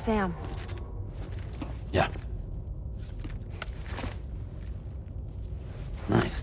Sam. Yeah. Nice.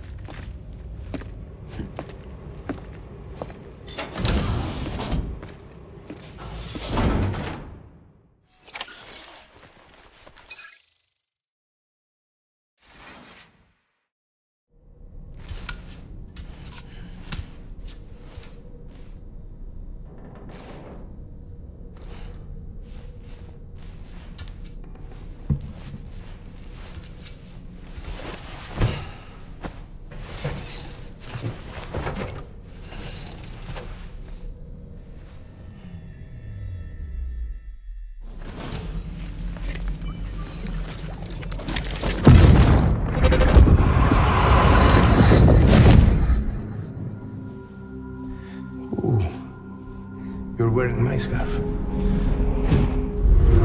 You're wearing my scarf. You're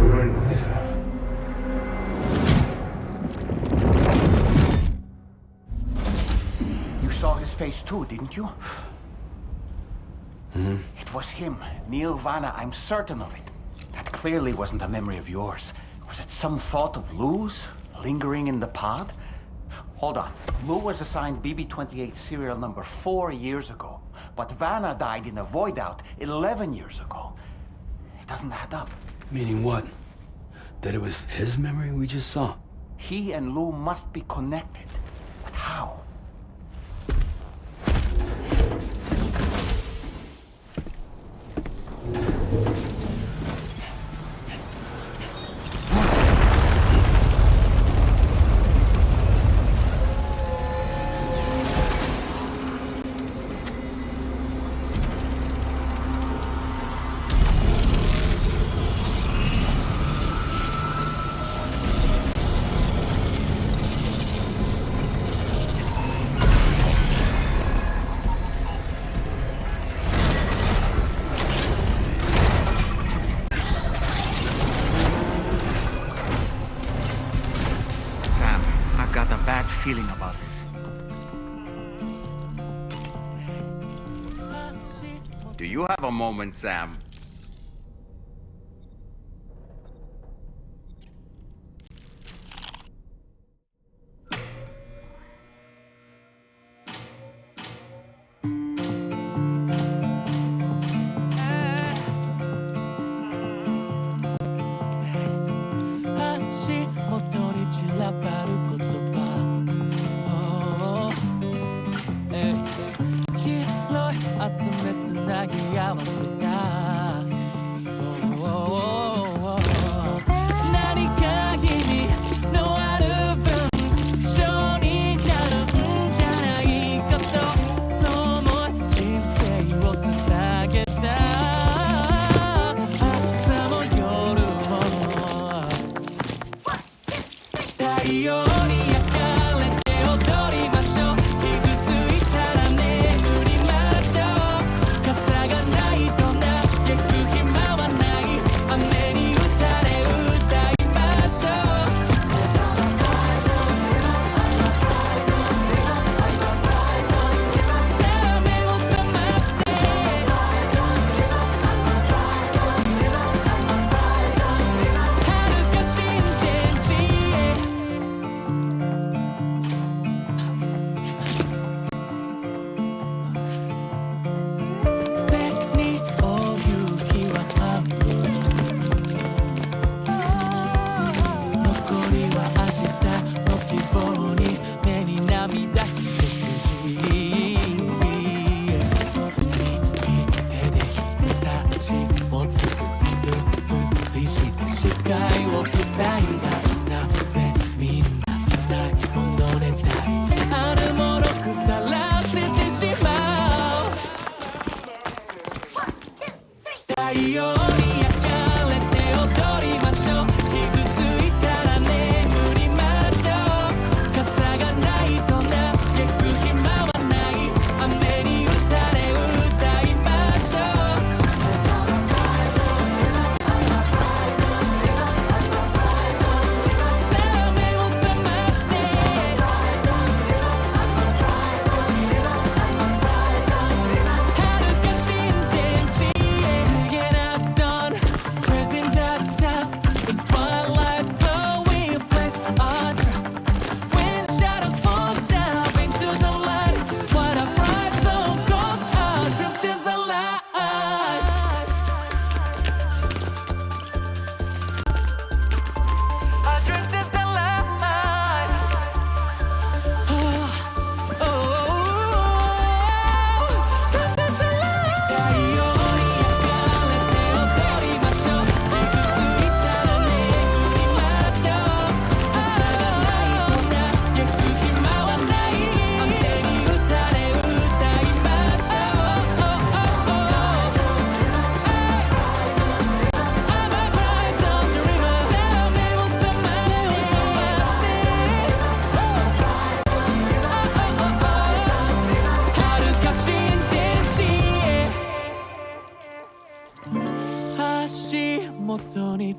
wearing my scarf. You saw his face too, didn't you? Mm-hmm. It was him, Neil Vanna, I'm certain of it. That clearly wasn't a memory of yours. Was it some thought of Lou's, lingering in the pod? Hold on. Lou was assigned BB-28 serial number 4 years ago, but Vanna died in a void out 11 years ago. It doesn't add up. Meaning what? That it was his memory we just saw? He and Lou must be connected. But how? Feeling about this. Do you have a moment, Sam?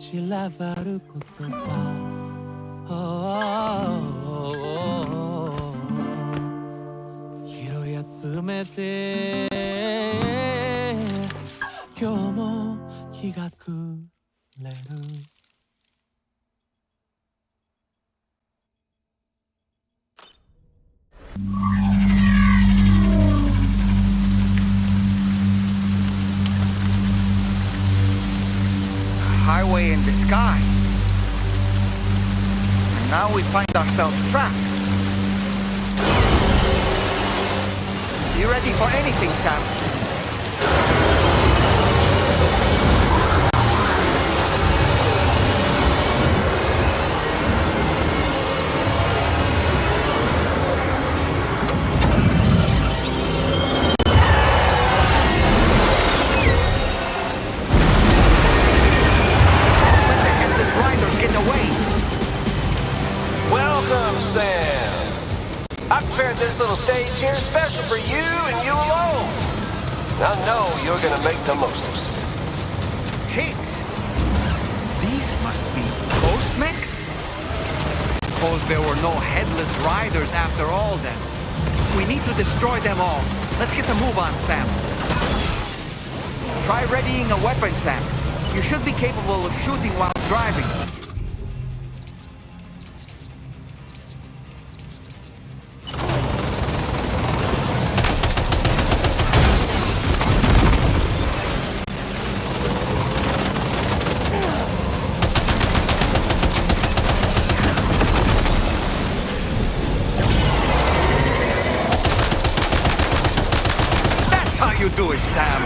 散らばる言葉拾い集めて今日も日が暮れるHighway in the sky. And now we find ourselves trapped. You ready for anything, Sam? Welcome, Sam. I prepared this little stage here special for you and you alone. I know you're gonna make the most of it. Pigs? These must be ghost mechs? Suppose there were no headless riders after all then. We need to destroy them all. Let's get a move on, Sam. Try readying a weapon, Sam. You should be capable of shooting while driving. You do it, Sam.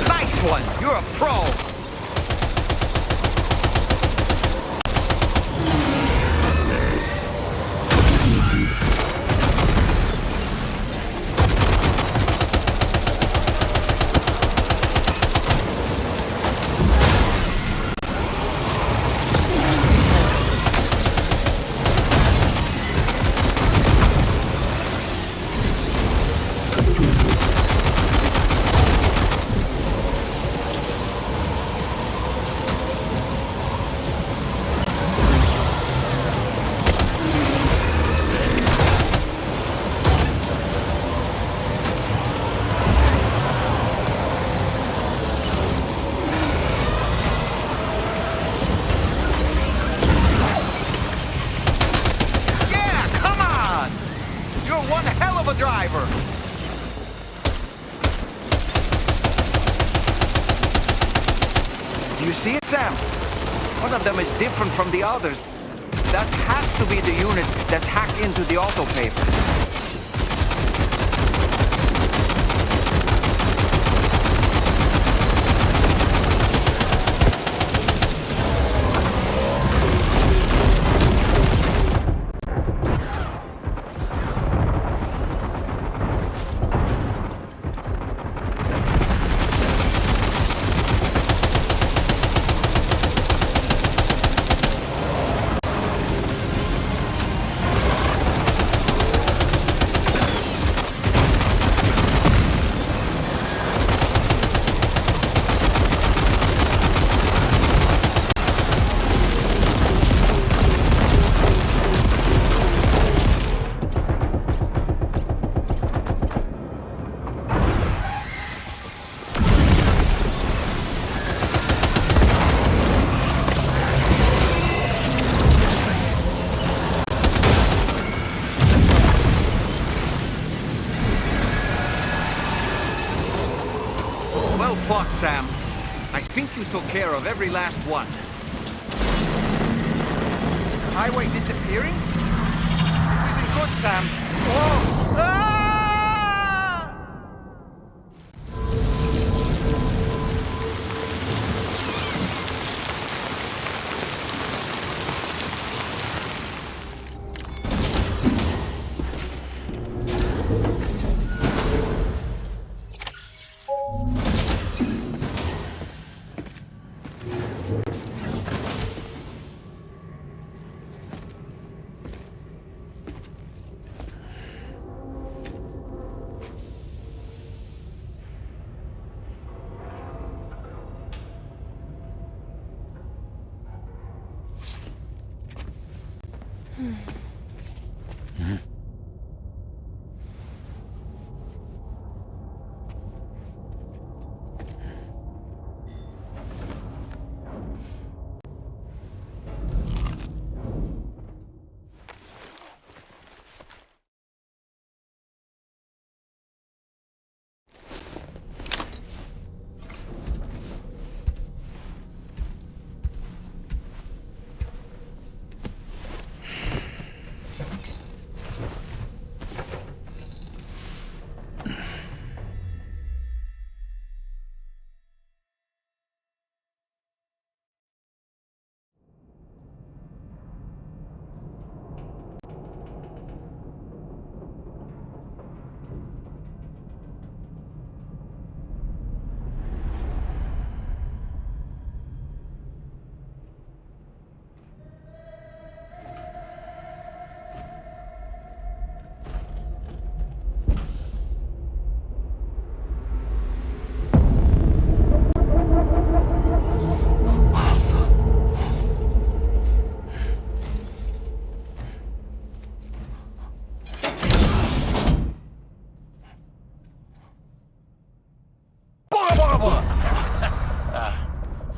Nice one. You're a pro. One hell of a driver! Do you see it, Sam? One of them is different from the others. That has to be the unit that's hacked into the auto paper. Well fought, Sam. I think you took care of every last one. Highway disappearing? This isn't good, Sam. Oh! Ah!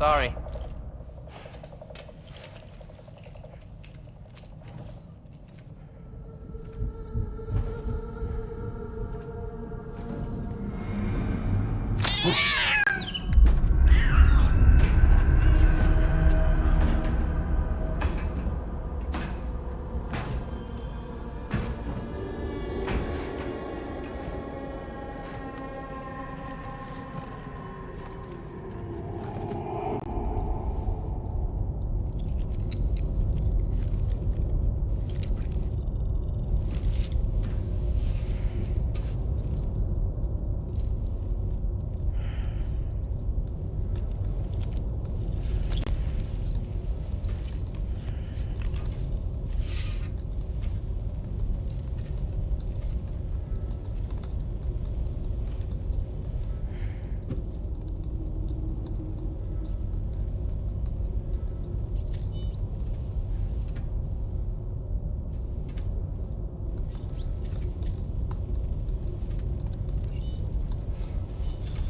Sorry.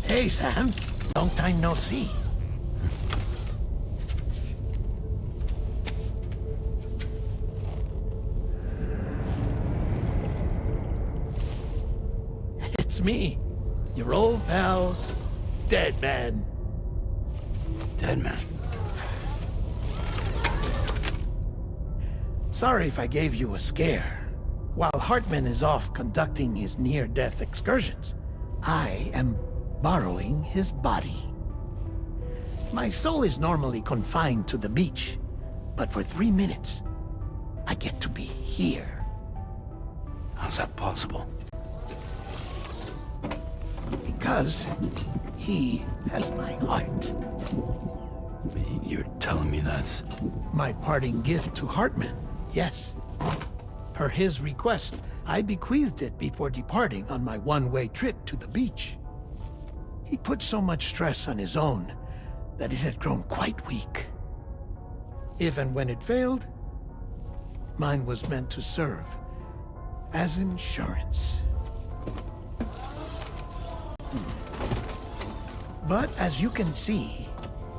Hey, Sam. Long time no see. It's me, your old pal, Dead Man. Dead man. Sorry if I gave you a scare. While Hartman is off conducting his near-death excursions, I am borrowing his body. My soul is normally confined to the beach, but for 3 minutes, I get to be here. How's that possible? Because he has my heart. You're telling me that's... My parting gift to Hartman, yes. Per his request, I bequeathed it before departing on my one-way trip to the beach. He put so much stress on his own that it had grown quite weak. If and when it failed, mine was meant to serve as insurance. But as you can see,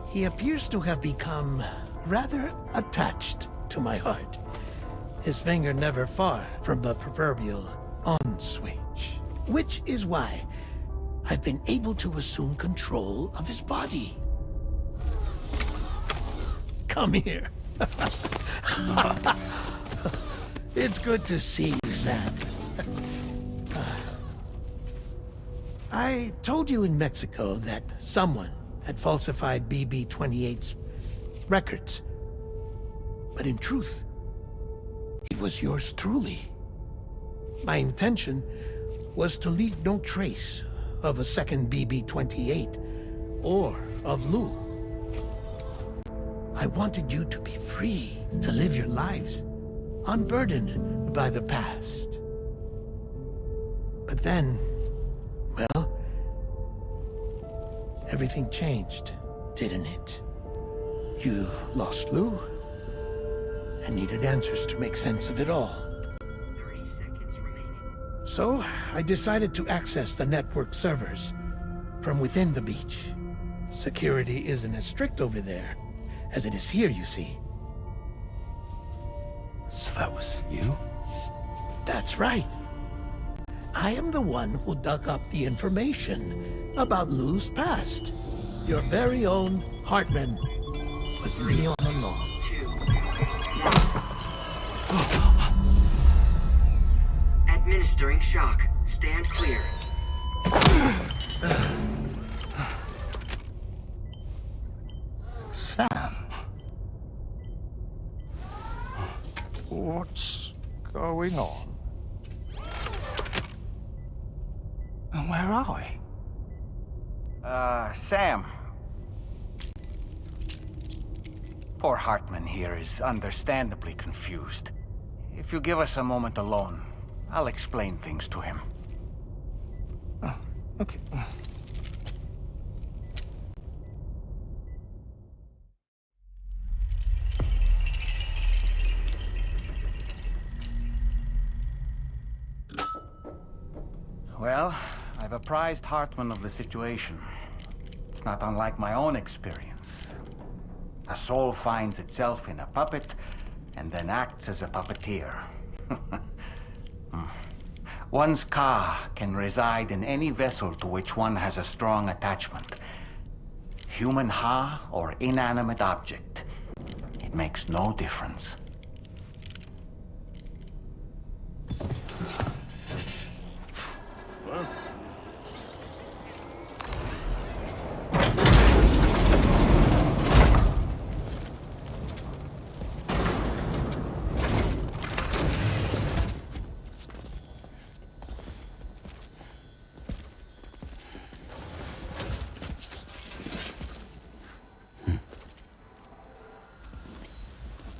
he appears to have become rather attached to my heart. His finger never far from the proverbial on switch. Which is why I've been able to assume control of his body. Come here. It's good to see you, Sam. I told you in Mexico that someone had falsified BB-28's records. But in truth, it was yours truly. My intention was to leave no trace of a second BB-28 or of Lou. I wanted you to be free to live your lives, unburdened by the past. But then, well, everything changed, didn't it? You lost Lou, and needed answers to make sense of it all. 30 seconds remaining. So, I decided to access the network servers from within the beach. Security isn't as strict over there as it is here, you see. So that was you? That's right. I am the one who dug up the information about Lou's past. Your very own Hartman was me all along. 2. Administering shock. Stand clear. Sam. What's going on? And where are we? Sam. Poor Hartman here is understandably confused. If you give us a moment alone, I'll explain things to him. Oh, okay. Well, I've apprised Hartman of the situation. It's not unlike my own experience. A soul finds itself in a puppet and then acts as a puppeteer. One's ka can reside in any vessel to which one has a strong attachment. Human ha or inanimate object. It makes no difference.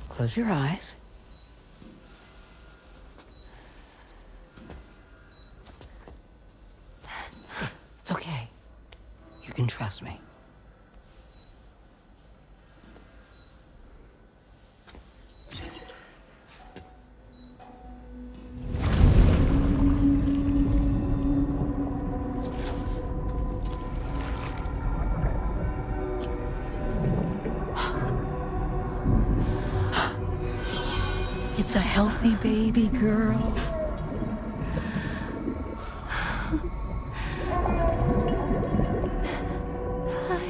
Close your eyes. It's okay. You can trust me. It's a healthy baby girl.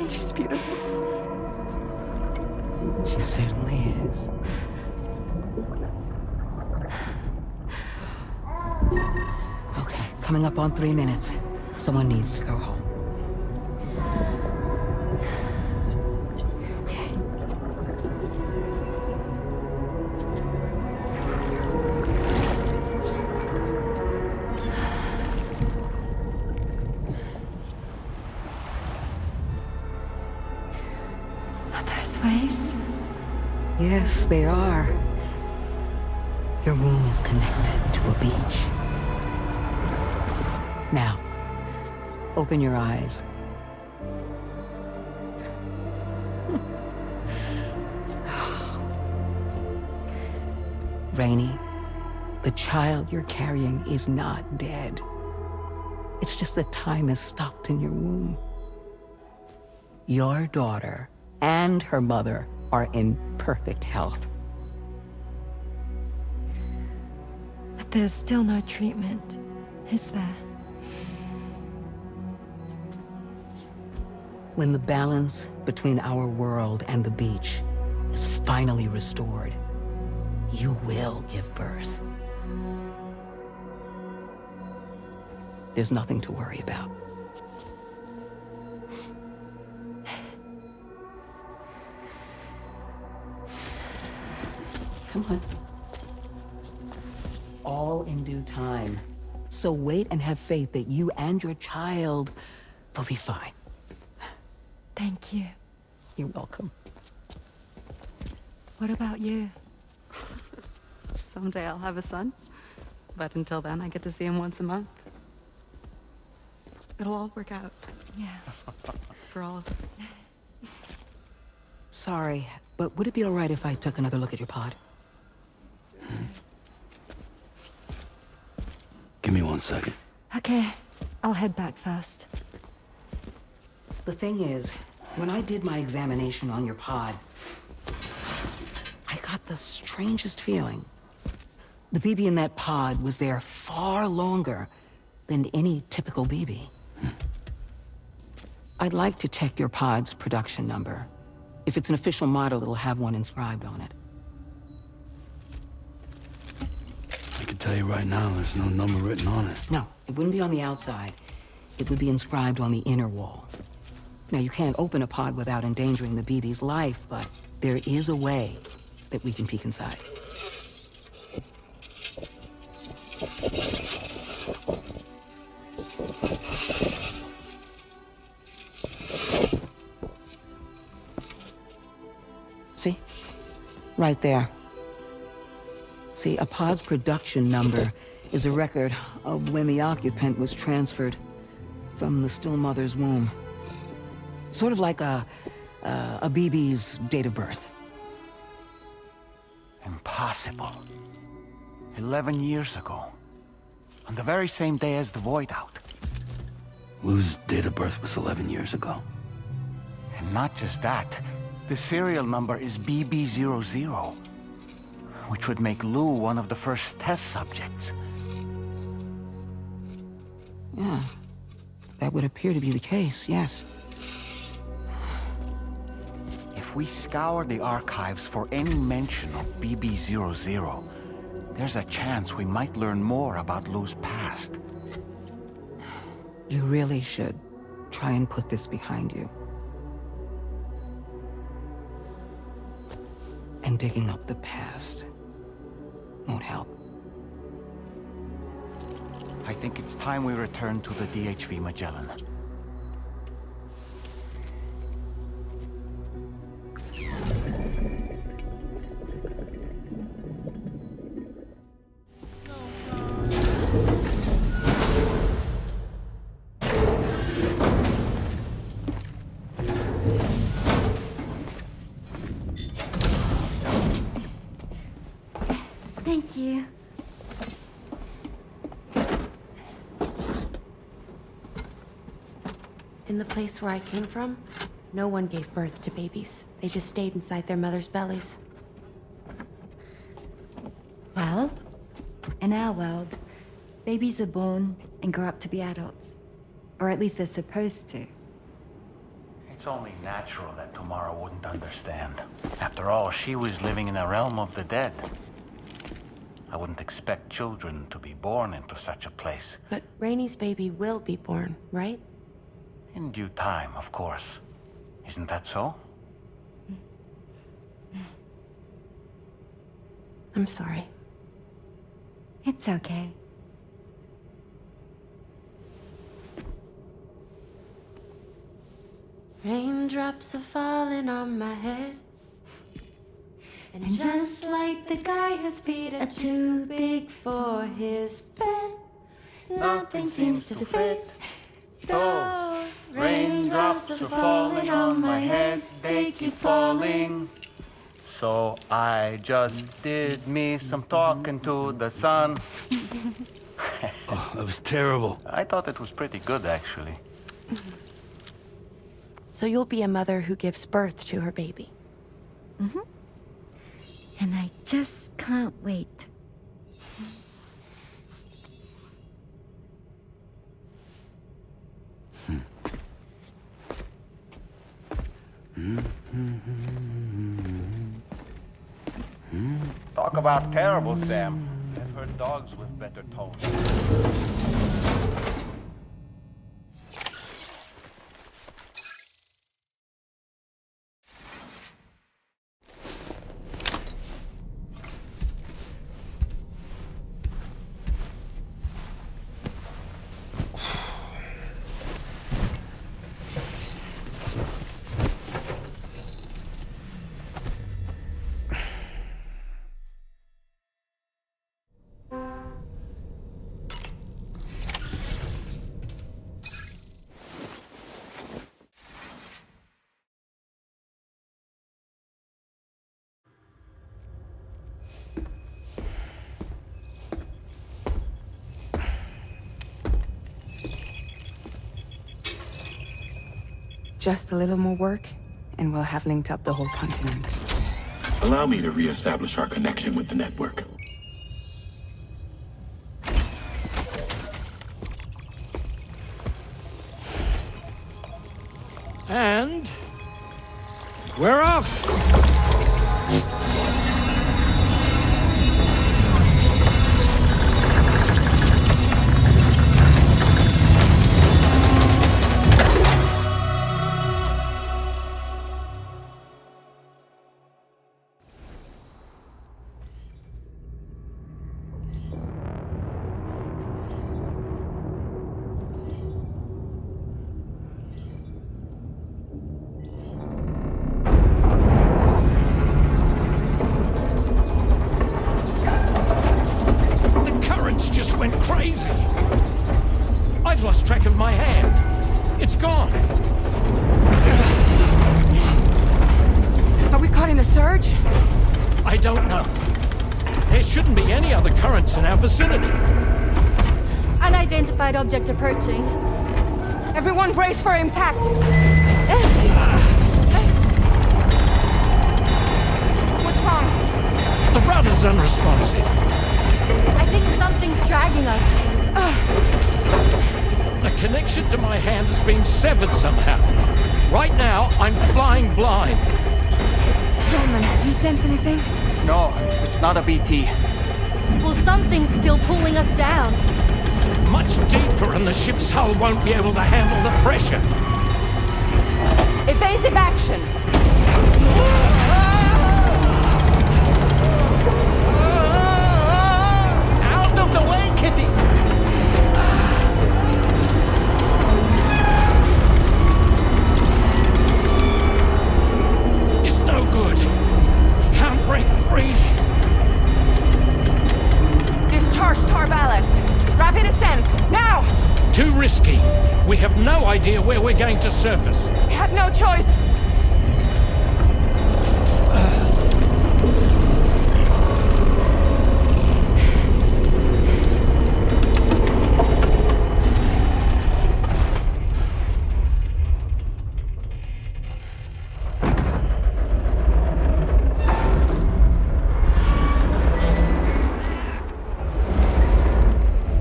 She's beautiful. She certainly is. Okay, coming up on 3 minutes. Someone needs to go home. Waves? Yes, they are. Your womb is connected to a beach. Now, open your eyes. Rainey, the child you're carrying is not dead. It's just that time has stopped in your womb. Your daughter and her mother are in perfect health. But there's still no treatment, is there? When the balance between our world and the beach is finally restored, you will give birth. There's nothing to worry about. Come on. All in due time. So wait and have faith that you and your child will be fine. Thank you. You're welcome. What about you? Someday I'll have a son, but until then I get to see him once a month. It'll all work out. Yeah. For all of us. Sorry, but would it be all right if I took another look at your pod? Give me 1 second. Okay, I'll head back first. The thing is, when I did my examination on your pod, I got the strangest feeling. The BB in that pod was there far longer than any typical BB. I'd like to check your pod's production number. If it's an official model, it'll have one inscribed on it. I can tell you right now, there's no number written on it. No, it wouldn't be on the outside. It would be inscribed on the inner wall. Now, you can't open a pod without endangering the BB's life, but there is a way that we can peek inside. See? Right there. See, a pod's production number is a record of when the occupant was transferred from the still mother's womb. Sort of like a BB's date of birth. Impossible. 11 years ago. On the very same day as the Void Out. Lou's date of birth was 11 years ago. And not just that, The serial number is BB00, which would make Lou one of the first test subjects. Yeah, that would appear to be the case, yes. If we scour the archives for any mention of BB00, there's a chance we might learn more about Lou's past. You really should try and put this behind you. And digging up the past won't help. I think it's time we return to the DHV Magellan. Thank you. In the place where I came from, no one gave birth to babies. They just stayed inside their mothers' bellies. Well, in our world, babies are born and grow up to be adults. Or at least they're supposed to. It's only natural that Tamara wouldn't understand. After all, she was living in a realm of the dead. I wouldn't expect children to be born into such a place. But Rainey's baby will be born, right? In due time, of course. Isn't that so? I'm sorry. It's okay. Raindrops are falling on my head. And just like the guy whose feet are too big for his bed, nothing seems to fit. Those raindrops are falling on my head, they keep falling. So I just did me some talking to the sun. Oh, that was terrible. I thought it was pretty good, actually. So you'll be a mother who gives birth to her baby. Mm-hmm. And I just can't wait. Talk about terrible, Sam. I've heard dogs with better tones. Just a little more work, and we'll have linked up the whole continent. Allow me to reestablish our connection with the network. And we're off! Went crazy. I've lost track of my hand. It's gone. Are we caught in a surge? I don't know. There shouldn't be any other currents in our vicinity. Unidentified object approaching. Everyone brace for impact. The rudder's unresponsive. I think something's dragging us. The connection to my hand has been severed somehow. Right now, I'm flying blind. Norman, do you sense anything? No, it's not a BT. Well, something's still pulling us down. Much deeper, and the ship's hull won't be able to handle the pressure. Evasive action! Out of the way, Kitty! It's no good. Can't break free. Discharge tar ballast. Rapid ascent, now! Too risky. We have no idea where we're going to surface. We have no choice.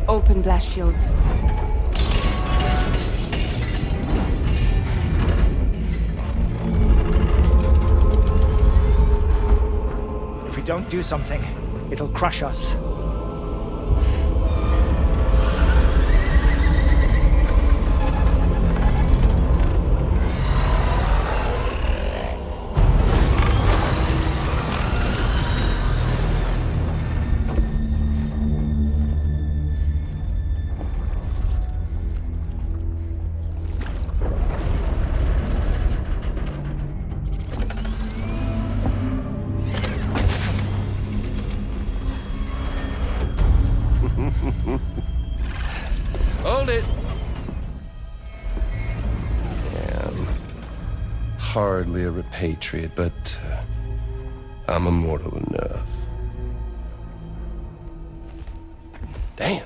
Open blast shields. If we don't do something, it'll crush us. Hold it. Yeah, I'm hardly a repatriate, but I'm immortal enough. Damn.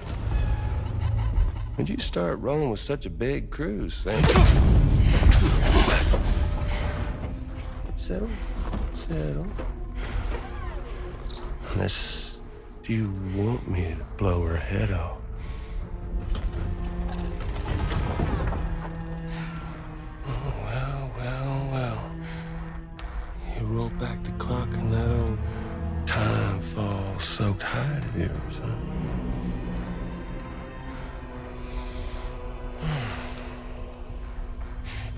When'd you start rolling with such a big crew, Sam? Settle. Settle. Unless you want me to blow her head off. Well. You roll back the clock and that old time fall soaked hide of yours, huh?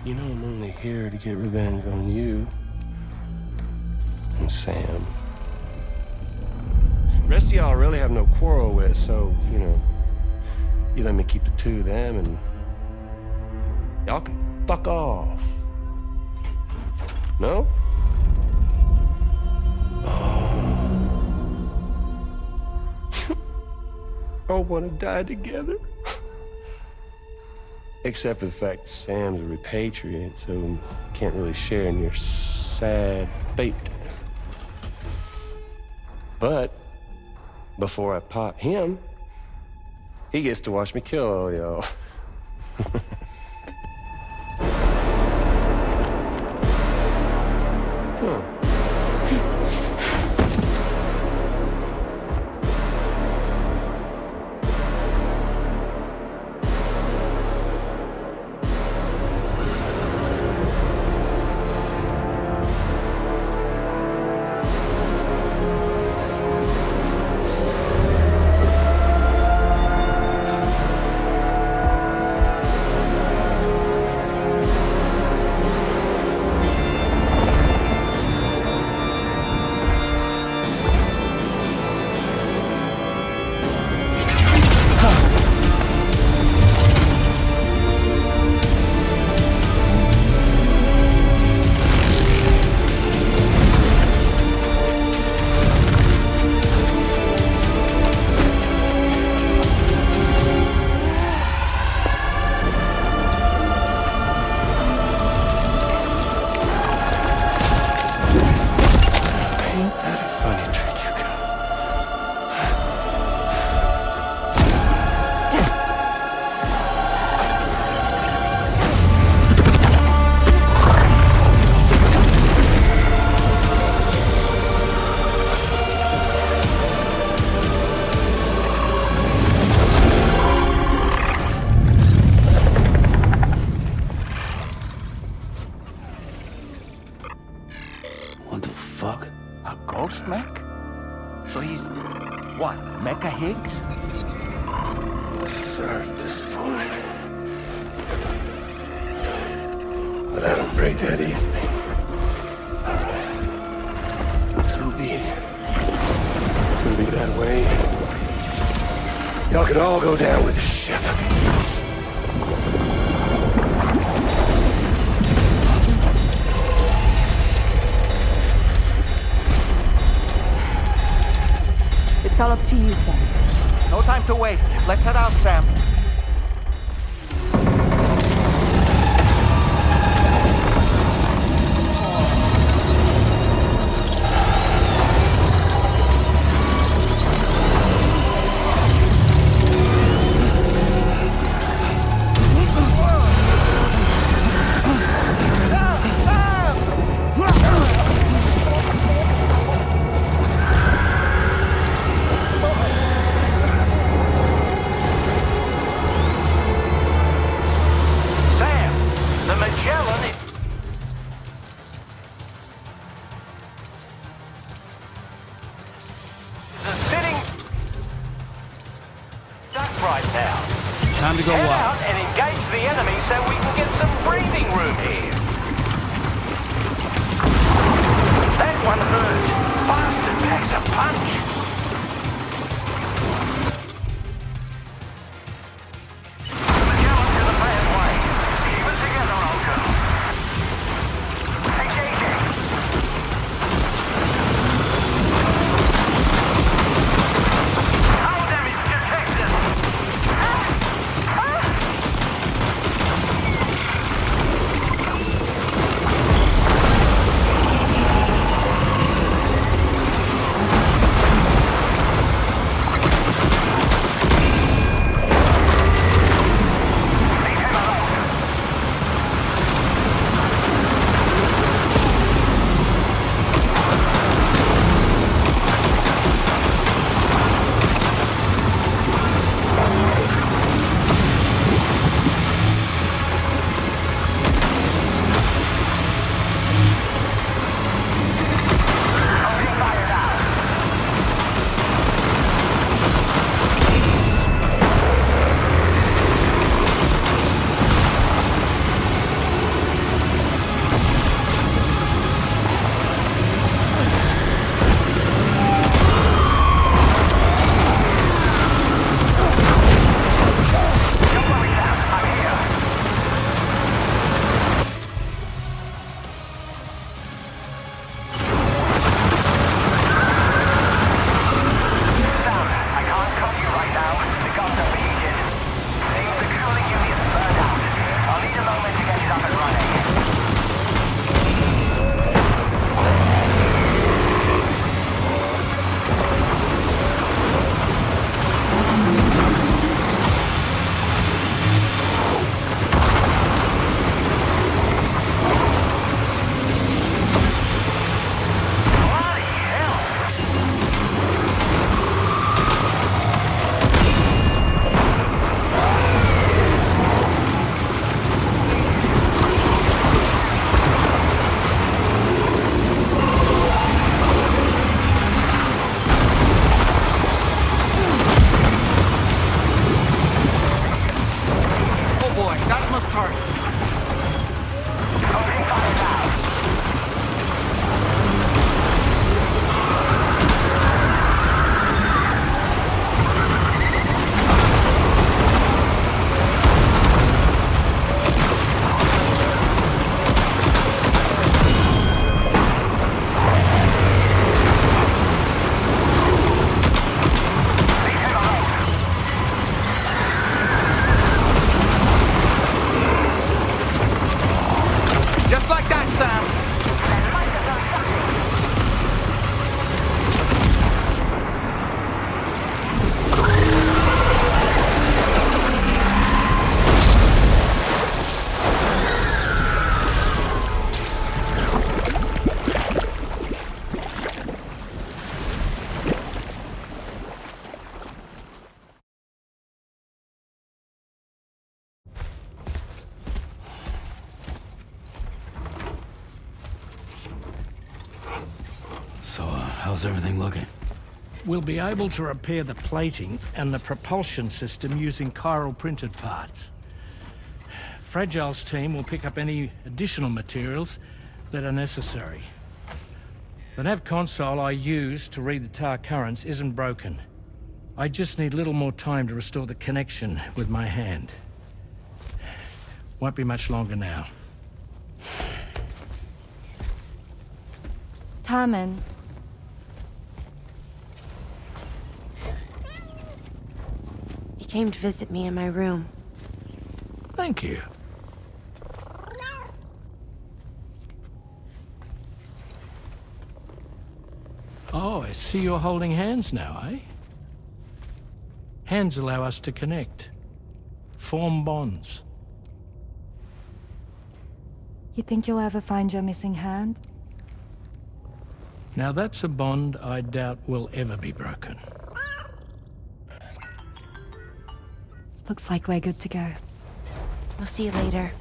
You know I'm only here to get revenge on you and Sam. The rest of y'all I really have no quarrel with, so, you know, you let me keep the two of them and y'all can fuck off. No? All want to die together. Except for the fact that Sam's a repatriate, so can't really share in your sad fate. But before I pop him, he gets to watch me kill all y'all. Rebecca Higgs? Sir, at this point. But I don't break that easy. So be it. It's gonna be that way. Y'all could all go down with the ship. It's all up to you, Sam. No time to waste. Let's head out, Sam. Time to go Head wild. out and engage the enemy so we can get some breathing room here. That one hurt. Bastard packs a punch. Magellan to the bad way. Keep it together, old girl. Engaging. Hull damage detected. So, how's everything looking? We'll be able to repair the plating and the propulsion system using chiral printed parts. Fragile's team will pick up any additional materials that are necessary. The nav console I use to read the tower currents isn't broken. I just need a little more time to restore the connection with my hand. Won't be much longer now. Carmen. He came to visit me in my room. Thank you. Oh, I see you're holding hands now, eh? Hands allow us to connect. Form bonds. You think you'll ever find your missing hand? Now that's a bond I doubt will ever be broken. Looks like we're good to go. We'll see you later.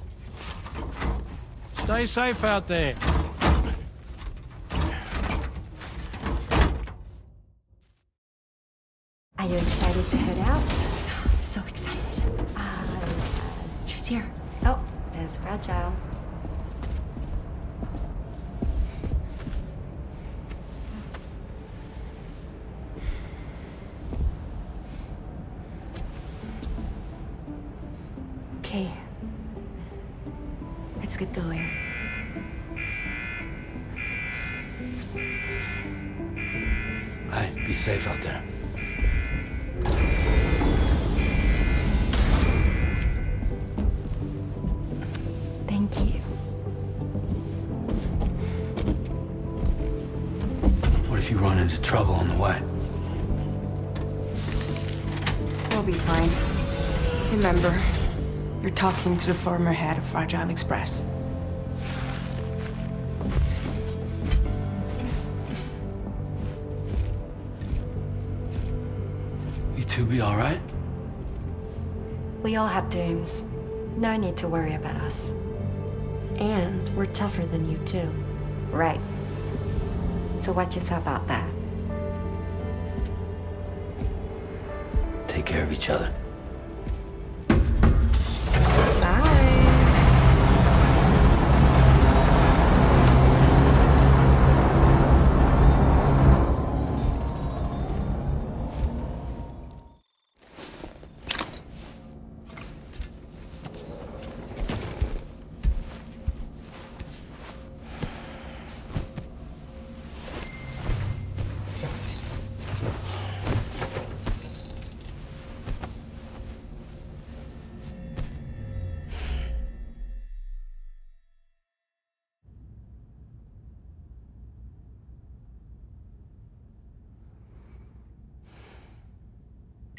Stay safe out there. Are you excited to head out? So excited. She's here. Oh, there's Fragile. Okay. Let's get going. Hey, be safe out there. Thank you. What if you run into trouble on the way? We'll be fine. Remember, you're talking to the former head of Fragile Express. You two be all right? We all have dooms. No need to worry about us. And we're tougher than you too. Right. So watch yourself out there. Take care of each other.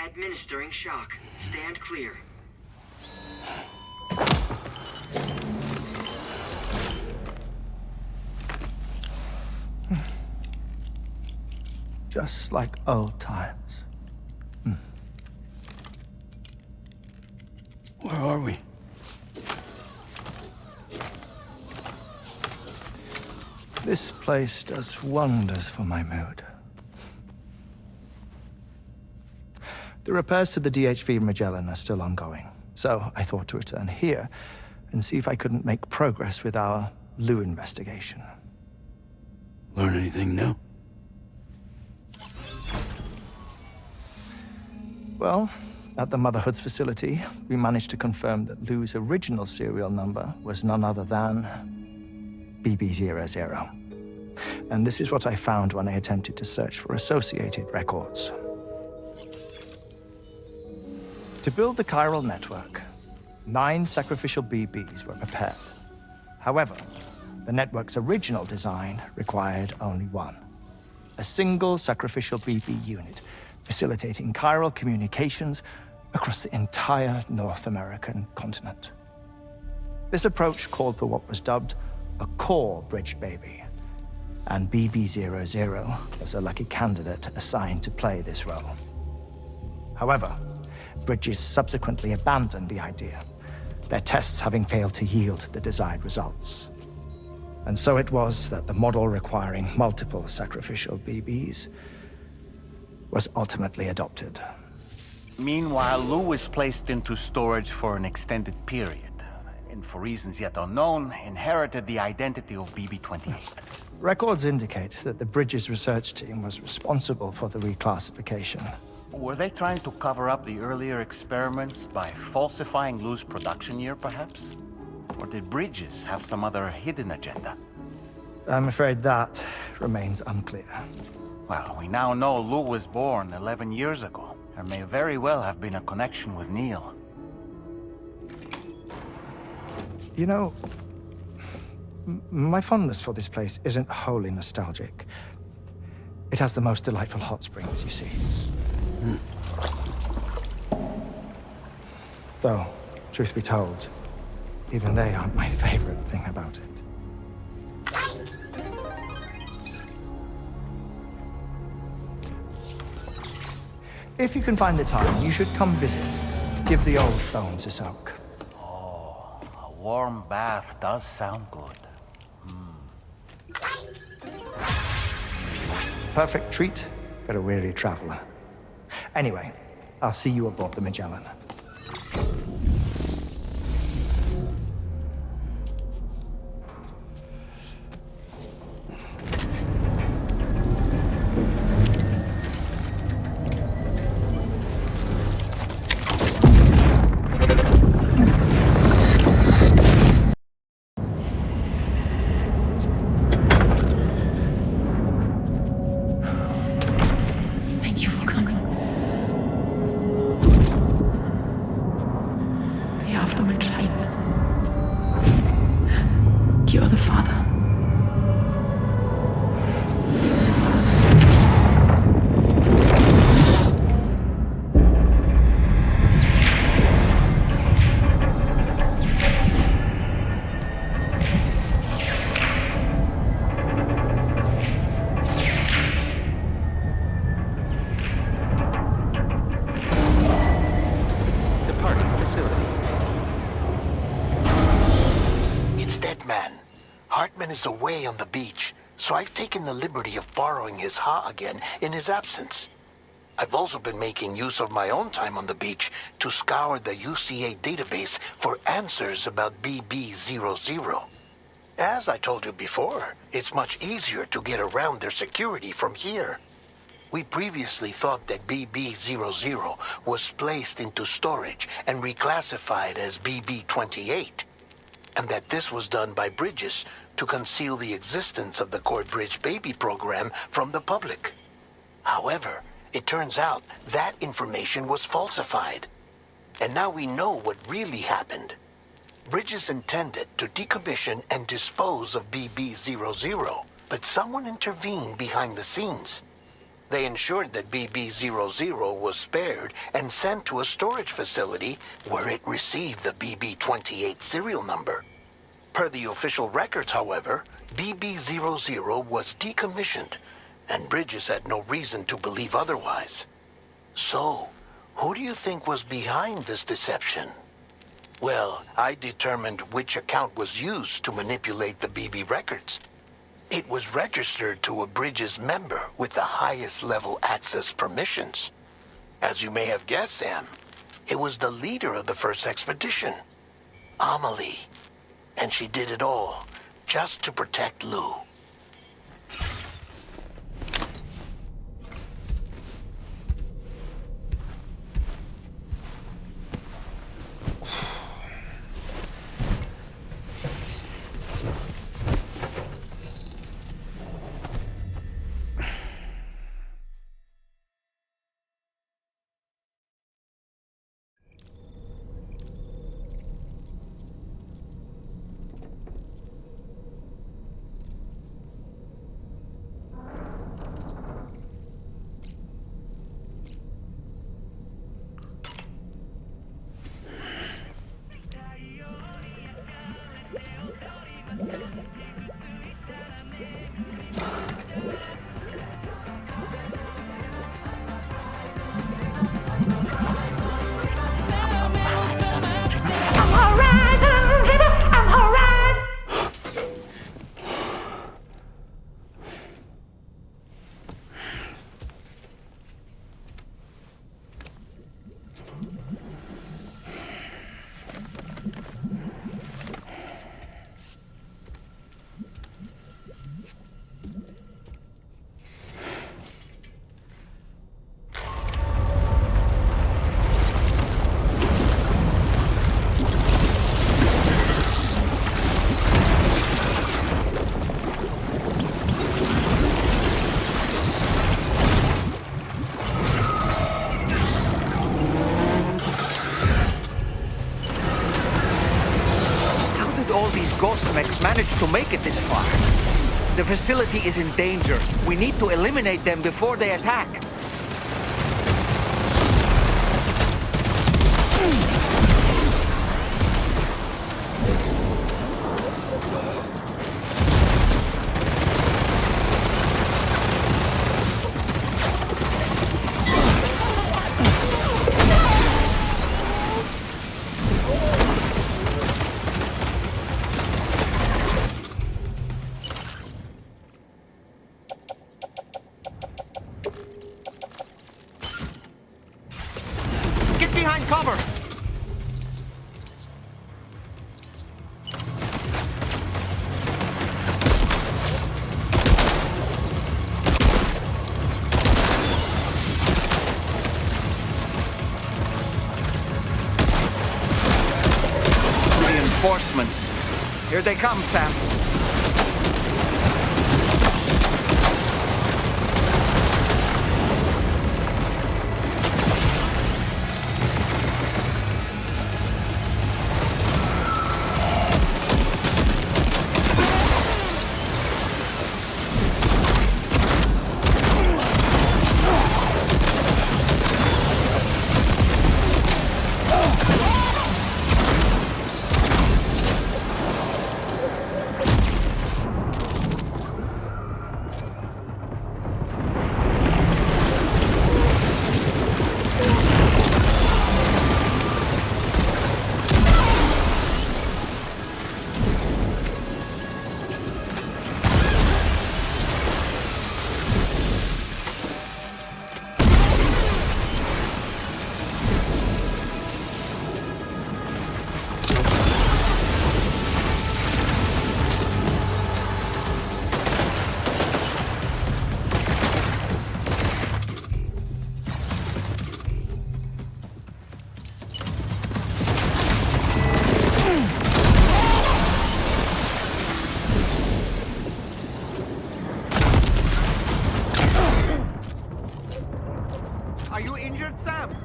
Administering shock. Stand clear. Just like old times. Where are we? This place does wonders for my mood. The repairs to the DHV Magellan are still ongoing, so I thought to return here and see if I couldn't make progress with our Lou investigation. Learn anything new? Well, at the Motherhood's facility, we managed to confirm that Lou's original serial number was none other than BB00. And this is what I found when I attempted to search for associated records. To build the chiral network, 9 sacrificial BBs were prepared. However, the network's original design required only 1. A single sacrificial BB unit, facilitating chiral communications across the entire North American continent. This approach called for what was dubbed a core bridge baby, and BB00 was a lucky candidate assigned to play this role. However, Bridges subsequently abandoned the idea, their tests having failed to yield the desired results. And so it was that the model requiring multiple sacrificial BBs was ultimately adopted. Meanwhile, Lou was placed into storage for an extended period, and for reasons yet unknown, inherited the identity of BB-28. Records indicate that the Bridges research team was responsible for the reclassification. Were they trying to cover up the earlier experiments by falsifying Lou's production year, perhaps? Or did Bridges have some other hidden agenda? I'm afraid that remains unclear. Well, we now know Lou was born 11 years ago. There may very well have been a connection with Neil. You know, my fondness for this place isn't wholly nostalgic. It has the most delightful hot springs, you see. Though, truth be told, even they aren't my favorite thing about it. If you can find the time, you should come visit. Give the old bones a soak. Oh, a warm bath does sound good. Perfect treat for a weary traveler. Anyway, I'll see you aboard the Magellan. Thank you for coming. Be after my child. You are the father. Departing facility. It's Deadman. Hartman is away on the beach, so I've taken the liberty of borrowing his Ha again in his absence. I've also been making use of my own time on the beach to scour the UCA database for answers about BB-00. As I told you before, it's much easier to get around their security from here. We previously thought that BB-00 was placed into storage and reclassified as BB-28, and that this was done by Bridges to conceal the existence of the Cord Bridge baby program from the public. However, it turns out that information was falsified. And now we know what really happened. Bridges intended to decommission and dispose of BB-00, but someone intervened behind the scenes. They ensured that BB-00 was spared and sent to a storage facility where it received the BB-28 serial number. Per the official records, however, BB-00 was decommissioned, and Bridges had no reason to believe otherwise. So, who do you think was behind this deception? Well, I determined which account was used to manipulate the BB records. It was registered to a Bridges member with the highest level access permissions. As you may have guessed, Sam, it was the leader of the first expedition, Amelie. And she did it all just to protect Lou. all these ghost mechs managed to make it this far? The facility is in danger. We need to eliminate them before they attack. Get behind cover! Reinforcements. Here they come, Sam. Are you injured, Sam?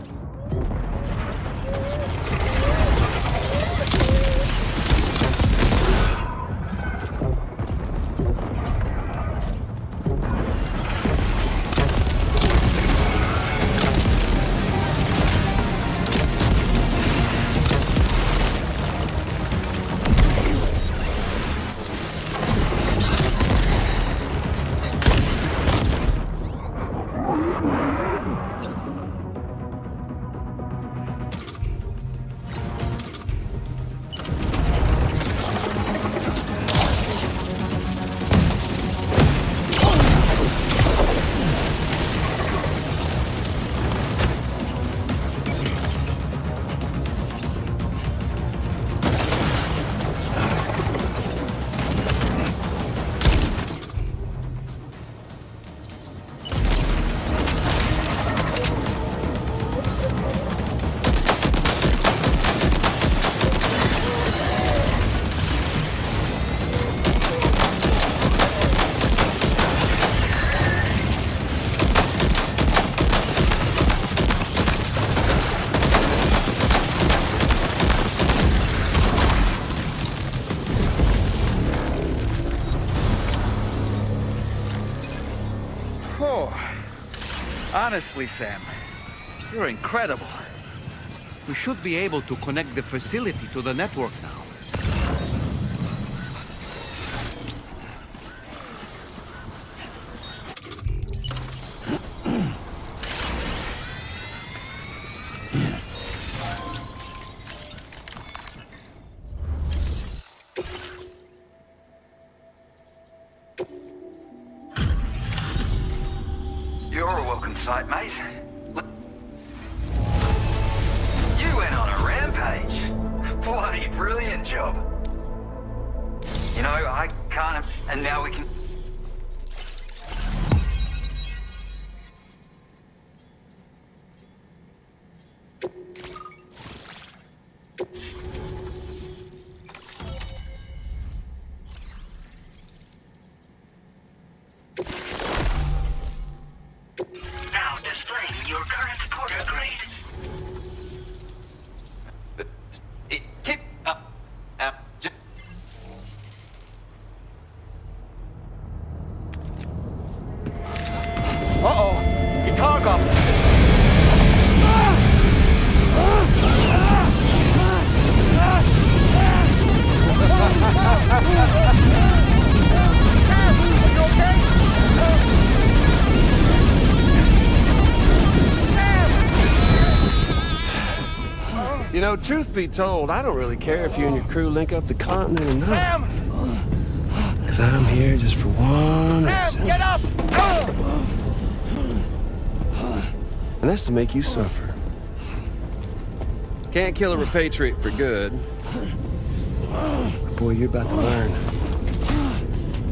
Honestly, Sam, you're incredible. We should be able to connect the facility to the network now. You're a welcome sight, mate. You went on a rampage. Bloody brilliant job. You know, I can't... And now we can... Now displaying your current porter grade. Keep up. know, truth be told, I don't really care if you and your crew link up the continent or not. Sam! Because I'm here just for one Sam, reason. get up! And that's to make you suffer. Can't kill a repatriate for good. Boy, you're about to learn.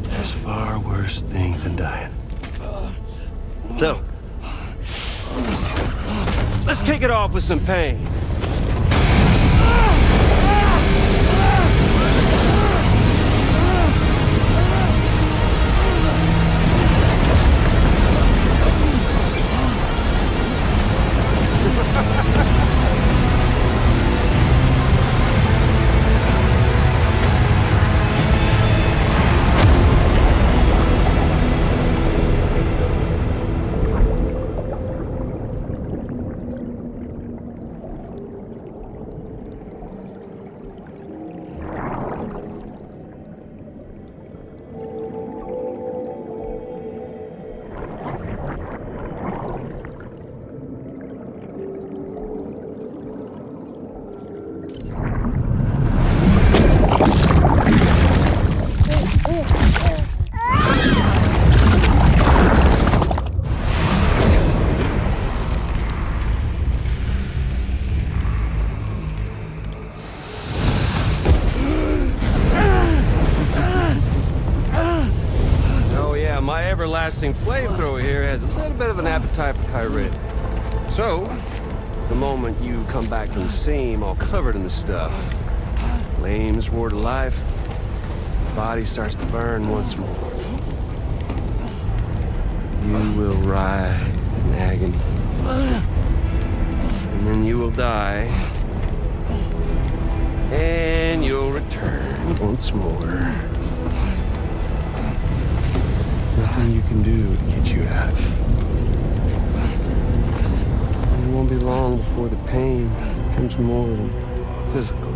There's far worse things than dying. So, let's kick it off with some pain. My everlasting flamethrower here has a little bit of an appetite for Kyrit. So, the moment you come back from the seam all covered in the stuff, flames roar to life, the body starts to burn once more. You will writhe in agony. And then you will die. And you'll return once more. Nothing you can do to get you out of it. And it won't be long before the pain becomes more than physical.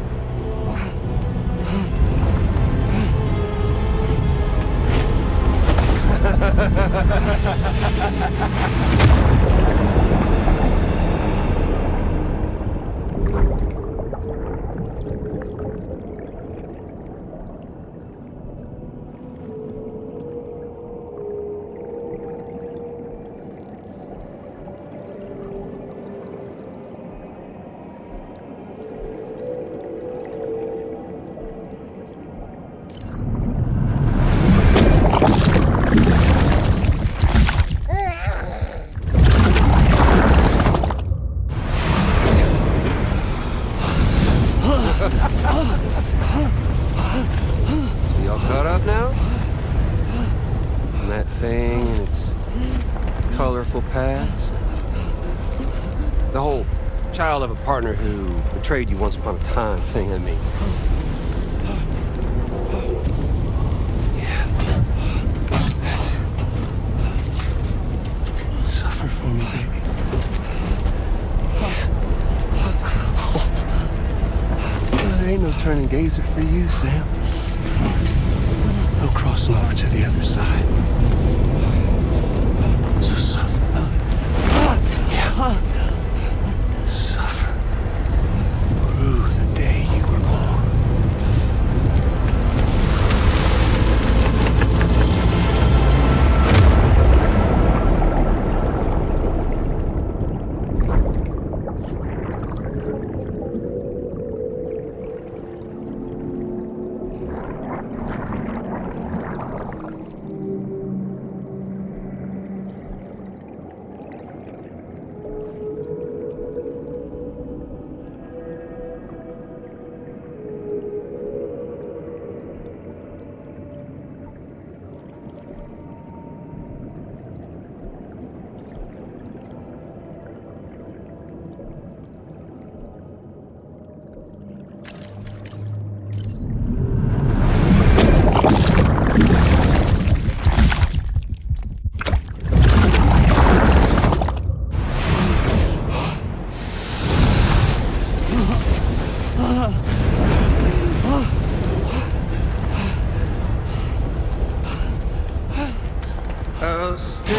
Y'all caught up now? On that thing and its colorful past? The whole child of a partner who betrayed you once upon a time thing, I mean. Yeah. That's it. Suffer for me, baby. There ain't no turning gazer for you, Sam. No crossing over to the other side. So suffer. Yeah. Suffer. Through the day you were born. I'll stay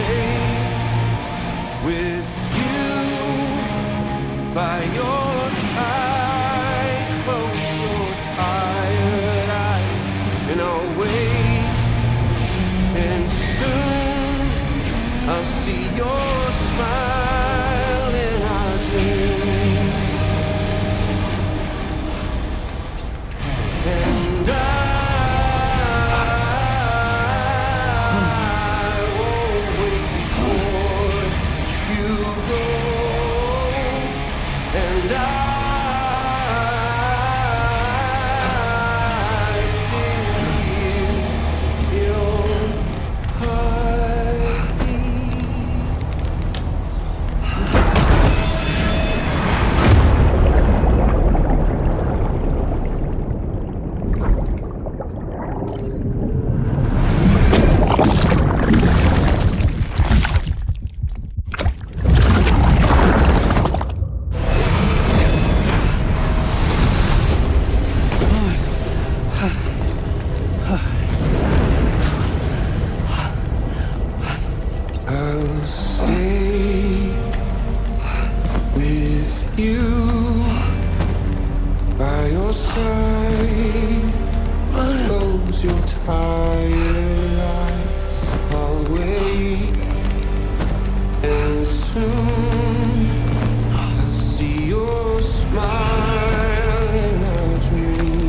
with you by your side. by your side. Close your tired eyes. I'll wait, and soon I'll see your smile in a dream.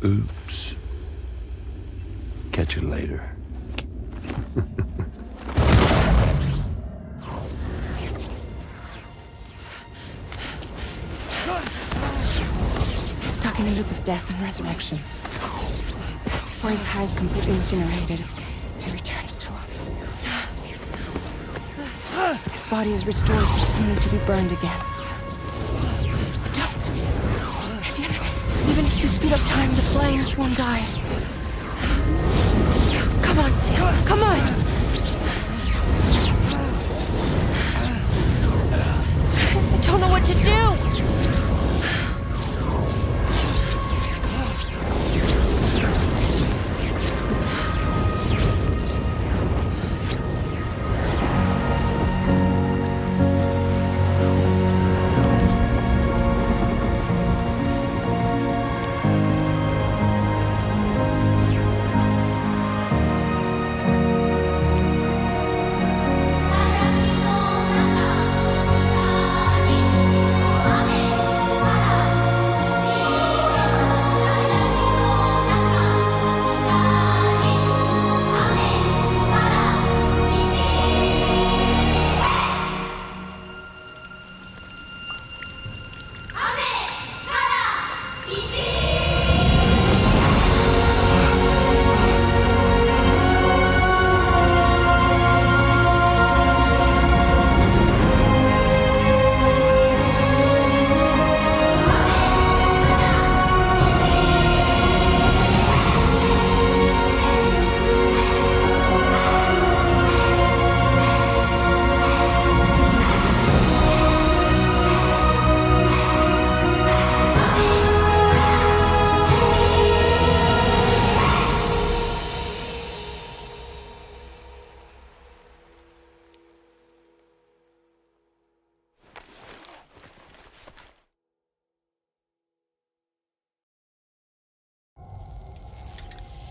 Oops. Catch you later. Stuck in a loop of death and resurrection. Before his hair is completely incinerated, he returns to us. His body is restored, only to be burned again. Don't. Even if you speed up time, the flames won't die. Come on, Sam. Come on. I don't know what to do.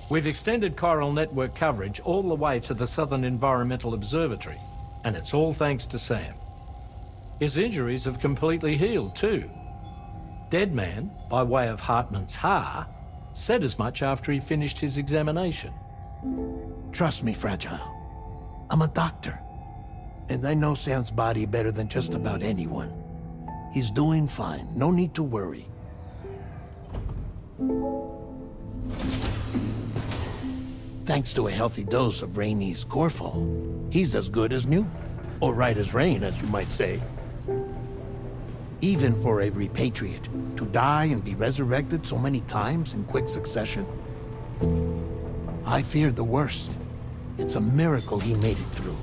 We've extended chiral network coverage all the way to the Southern Environmental Observatory, and it's all thanks to Sam. His injuries have completely healed too. Deadman, by way of Hartman's Ha, said as much after he finished his examination. Trust me, Fragile. I'm a doctor. And I know Sam's body better than just about anyone. He's doing fine. No need to worry. Thanks to a healthy dose of Rainey's Corfol, he's as good as new. Or right as rain, as you might say. Even for a repatriate, to die and be resurrected so many times in quick succession. I feared the worst. It's a miracle he made it through.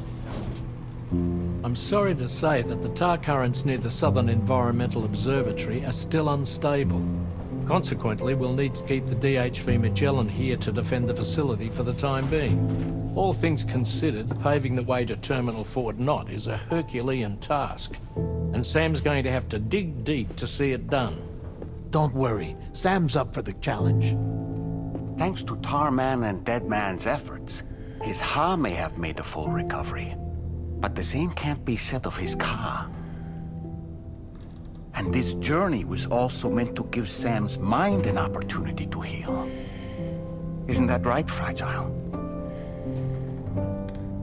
I'm sorry to say that the tar currents near the Southern Environmental Observatory are still unstable. Consequently, we'll need to keep the DHV Magellan here to defend the facility for the time being. All things considered, paving the way to Terminal Fort Knott is a Herculean task, and Sam's going to have to dig deep to see it done. Don't worry, Sam's up for the challenge. Thanks to Tarman and Deadman's efforts, his Ha may have made a full recovery. But the same can't be said of his Ka. And this journey was also meant to give Sam's mind an opportunity to heal. Isn't that right, Fragile?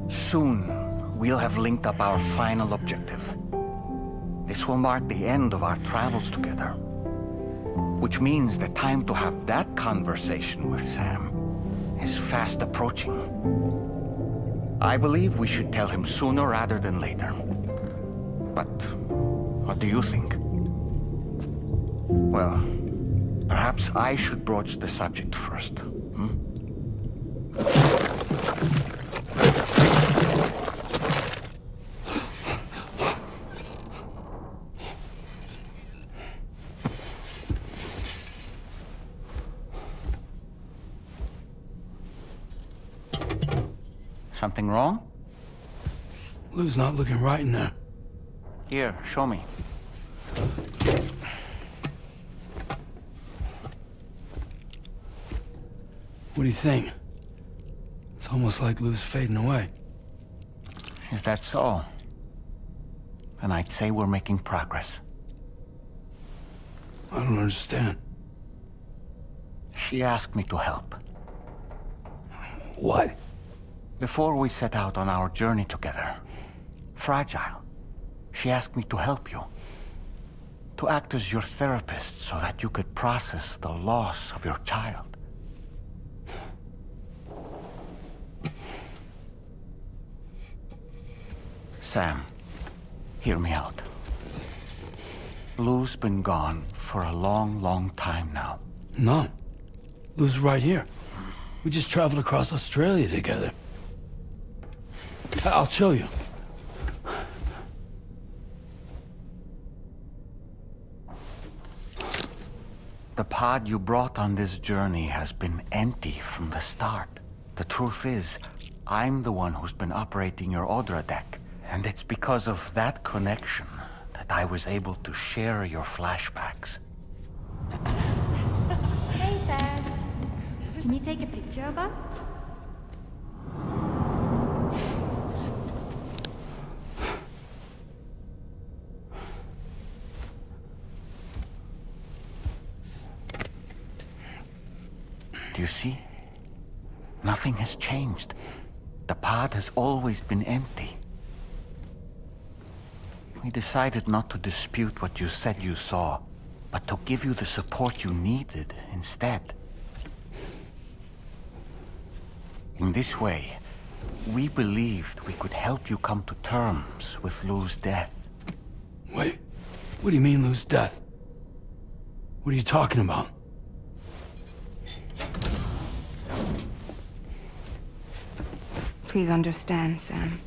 Soon, we'll have linked up our final objective. This will mark the end of our travels together. Which means the time to have that conversation with Sam is fast approaching. I believe we should tell him sooner rather than later. But what do you think? Well, perhaps I should broach the subject first, hmm? Something wrong? Lou's not looking right in there. Here, show me. What do you think? It's almost like Lou's fading away. Is that so? And I'd say we're making progress. I don't understand. She asked me to help. What? Before we set out on our journey together, Fragile, she asked me to help you. To act as your therapist so that you could process the loss of your child. Sam, hear me out. Lou's been gone for a long, long time now. No. Lou's right here. We just traveled across Australia together. I'll show you. The pod you brought on this journey has been empty from the start. The truth is, I'm the one who's been operating your Odra deck. And it's because of that connection that I was able to share your flashbacks. Hey, Sam. Can you take a picture of us? Do you see? Nothing has changed. The pod has always been empty. We decided not to dispute what you said you saw, but to give you the support you needed instead. In this way, we believed we could help you come to terms with Lou's death. Wait, what do you mean Lou's death? What are you talking about? Please understand, Sam.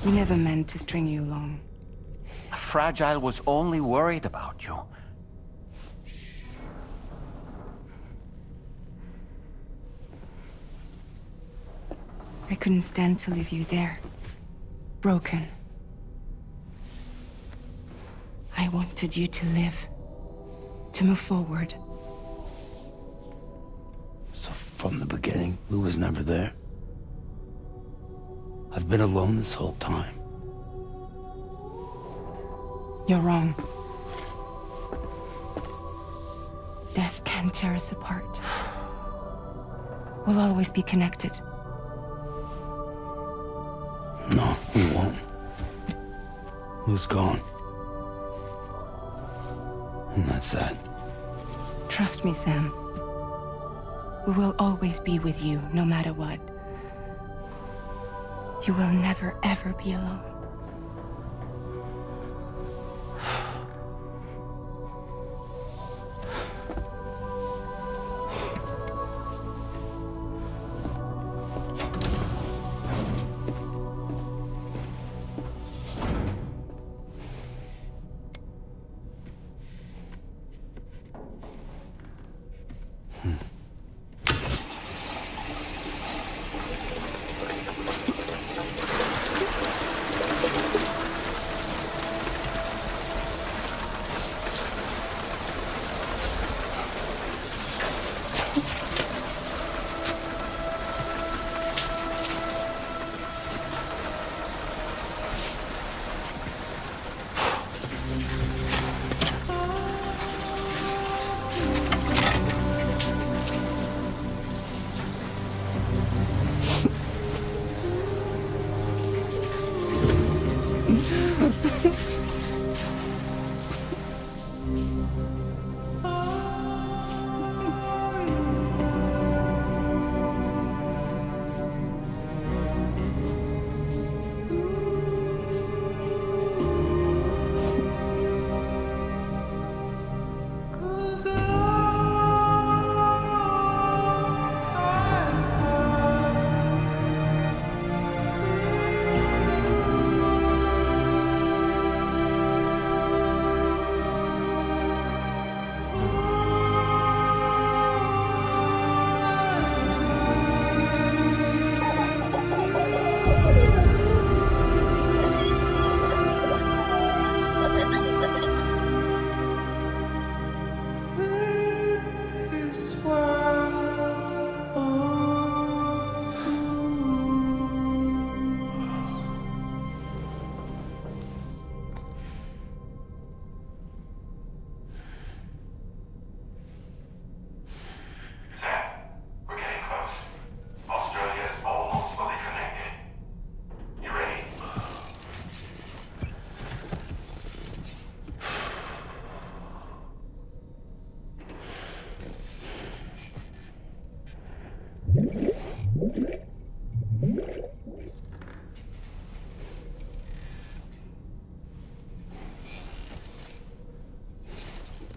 We never meant to string you along. Fragile was only worried about you. I couldn't stand to leave you there, broken. I wanted you to live, to move forward. From the beginning, Lou was never there. I've been alone this whole time. You're wrong. Death can tear us apart. We'll always be connected. No, we won't. Lou's gone. And that's that. Trust me, Sam. We will always be with you, no matter what. You will never, ever be alone.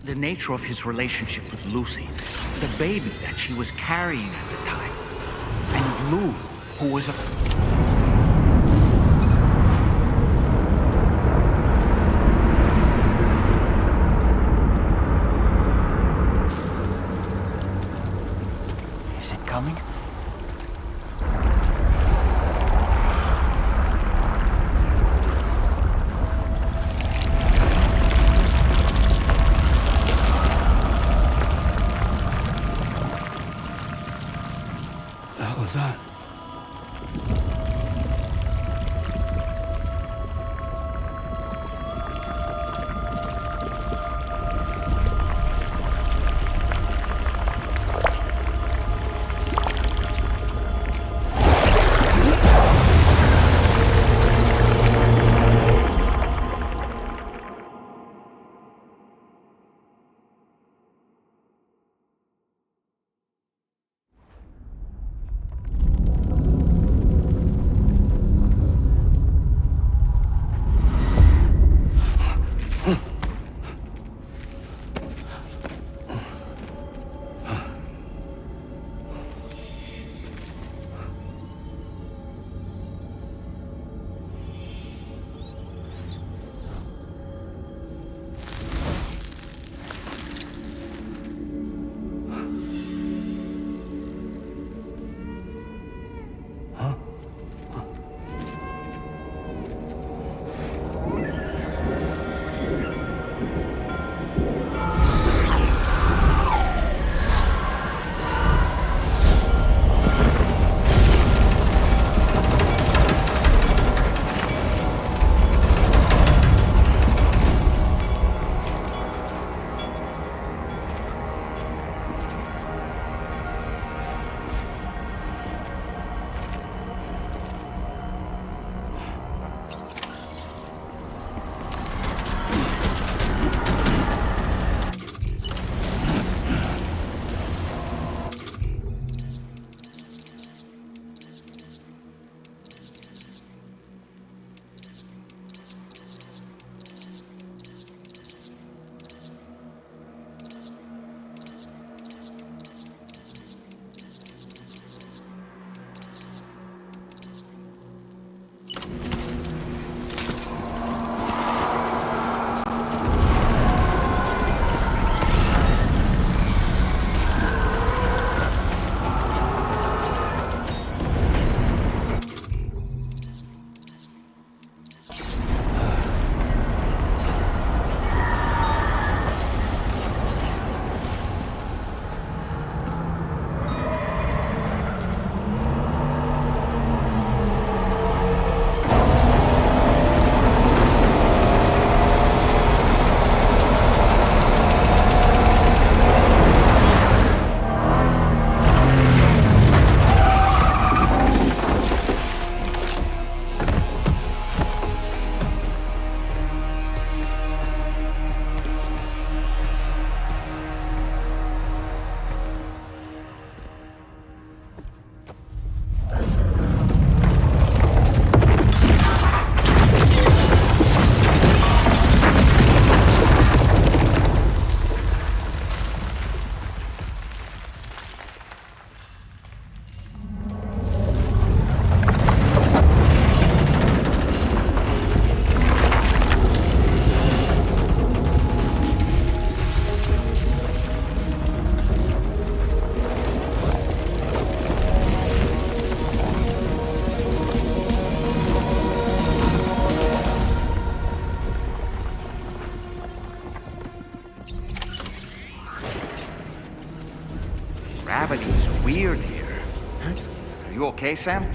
The nature of his relationship with Lucy, the baby that she was carrying at the time, and Lou, who was a... Is it coming? What the hell was that? Gravity is weird here. Are you okay, Sam?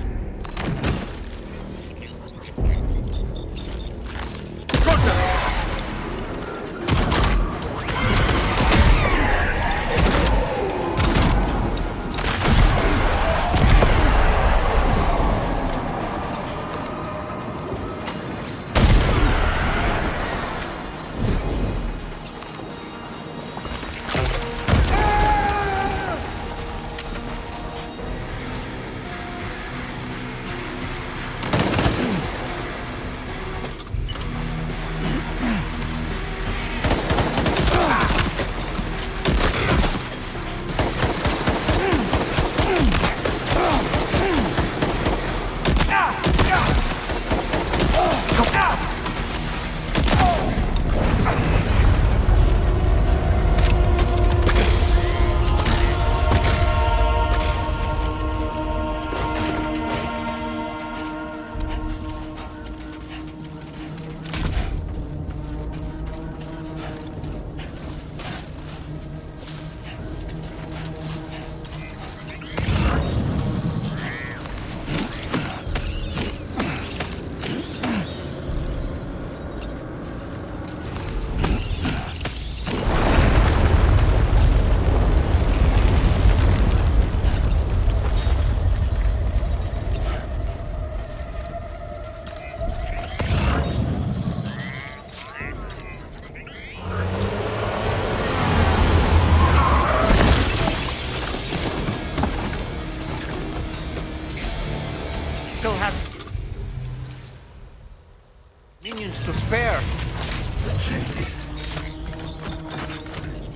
Minions to spare.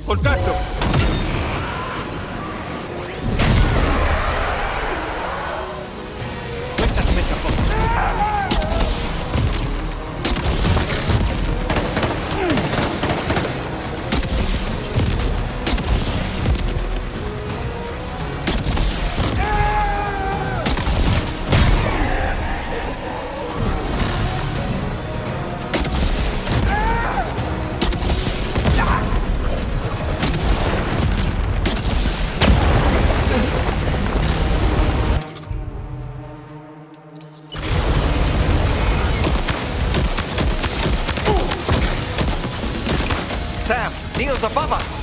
Contatto! Questa si mette a posto. Sam, Neil's above us!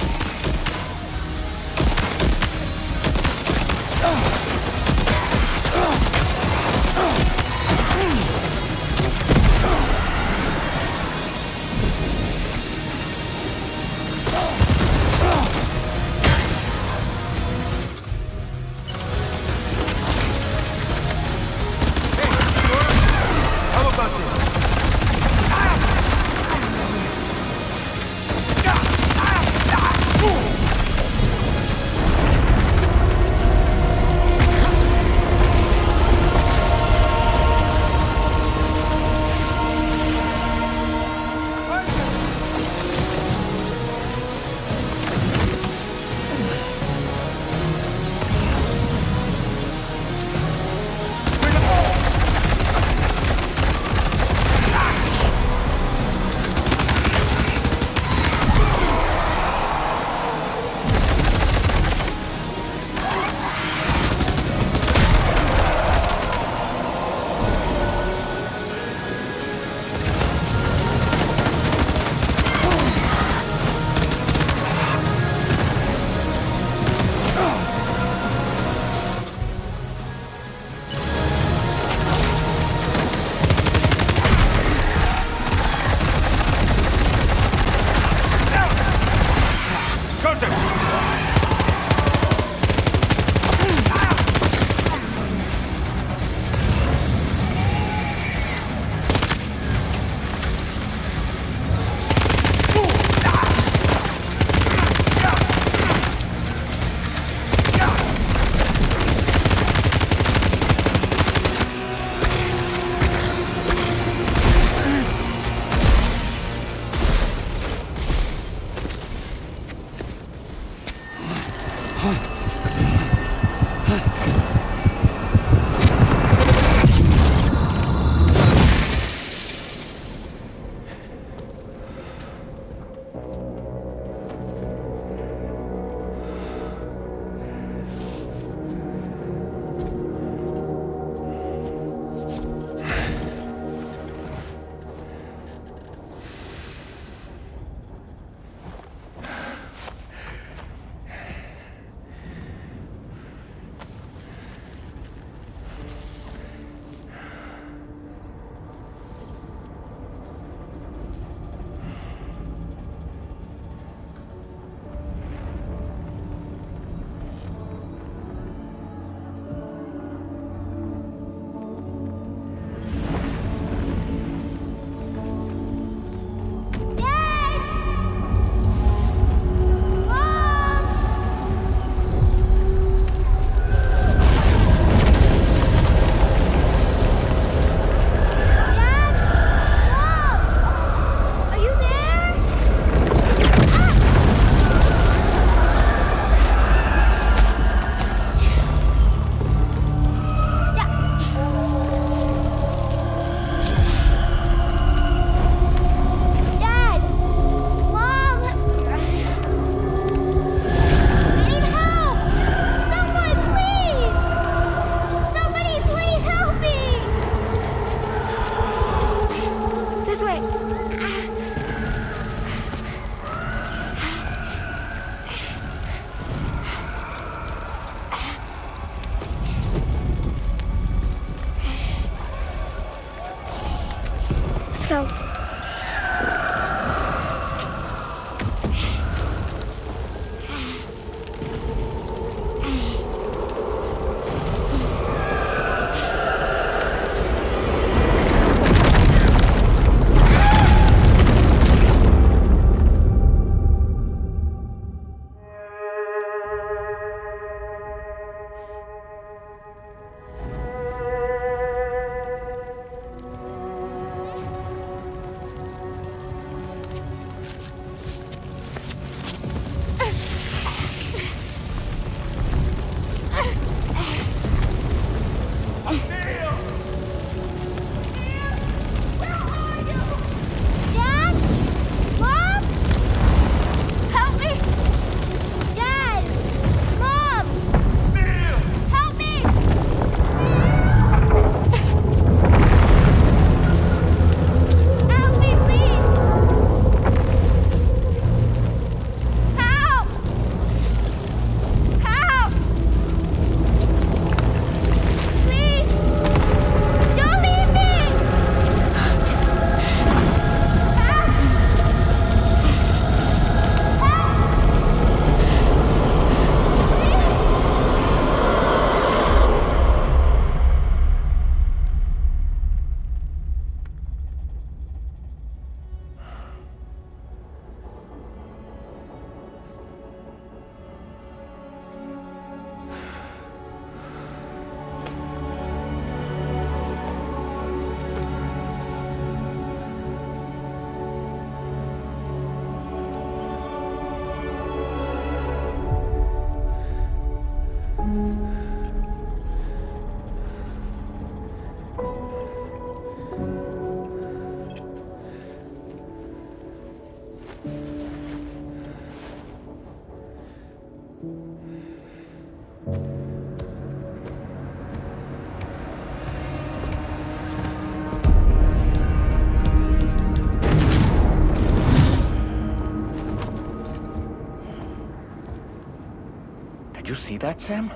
Did you see that, Sam?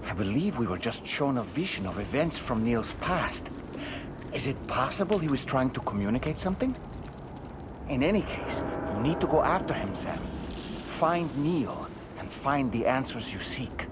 I believe we were just shown a vision of events from Neil's past. Is it possible he was trying to communicate something? In any case, you need to go after him, Sam. Find Neil, and find the answers you seek.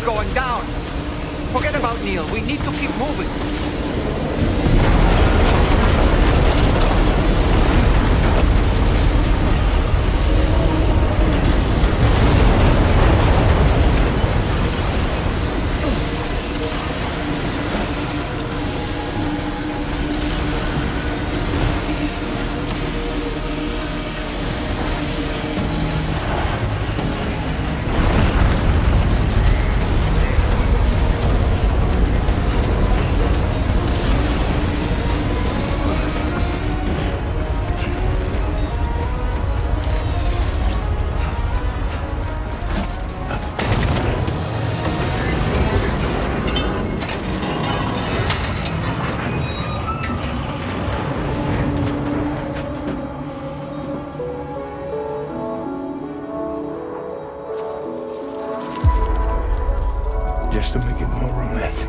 is going down. Forget about Neil. We need to keep moving. Just to make it more romantic.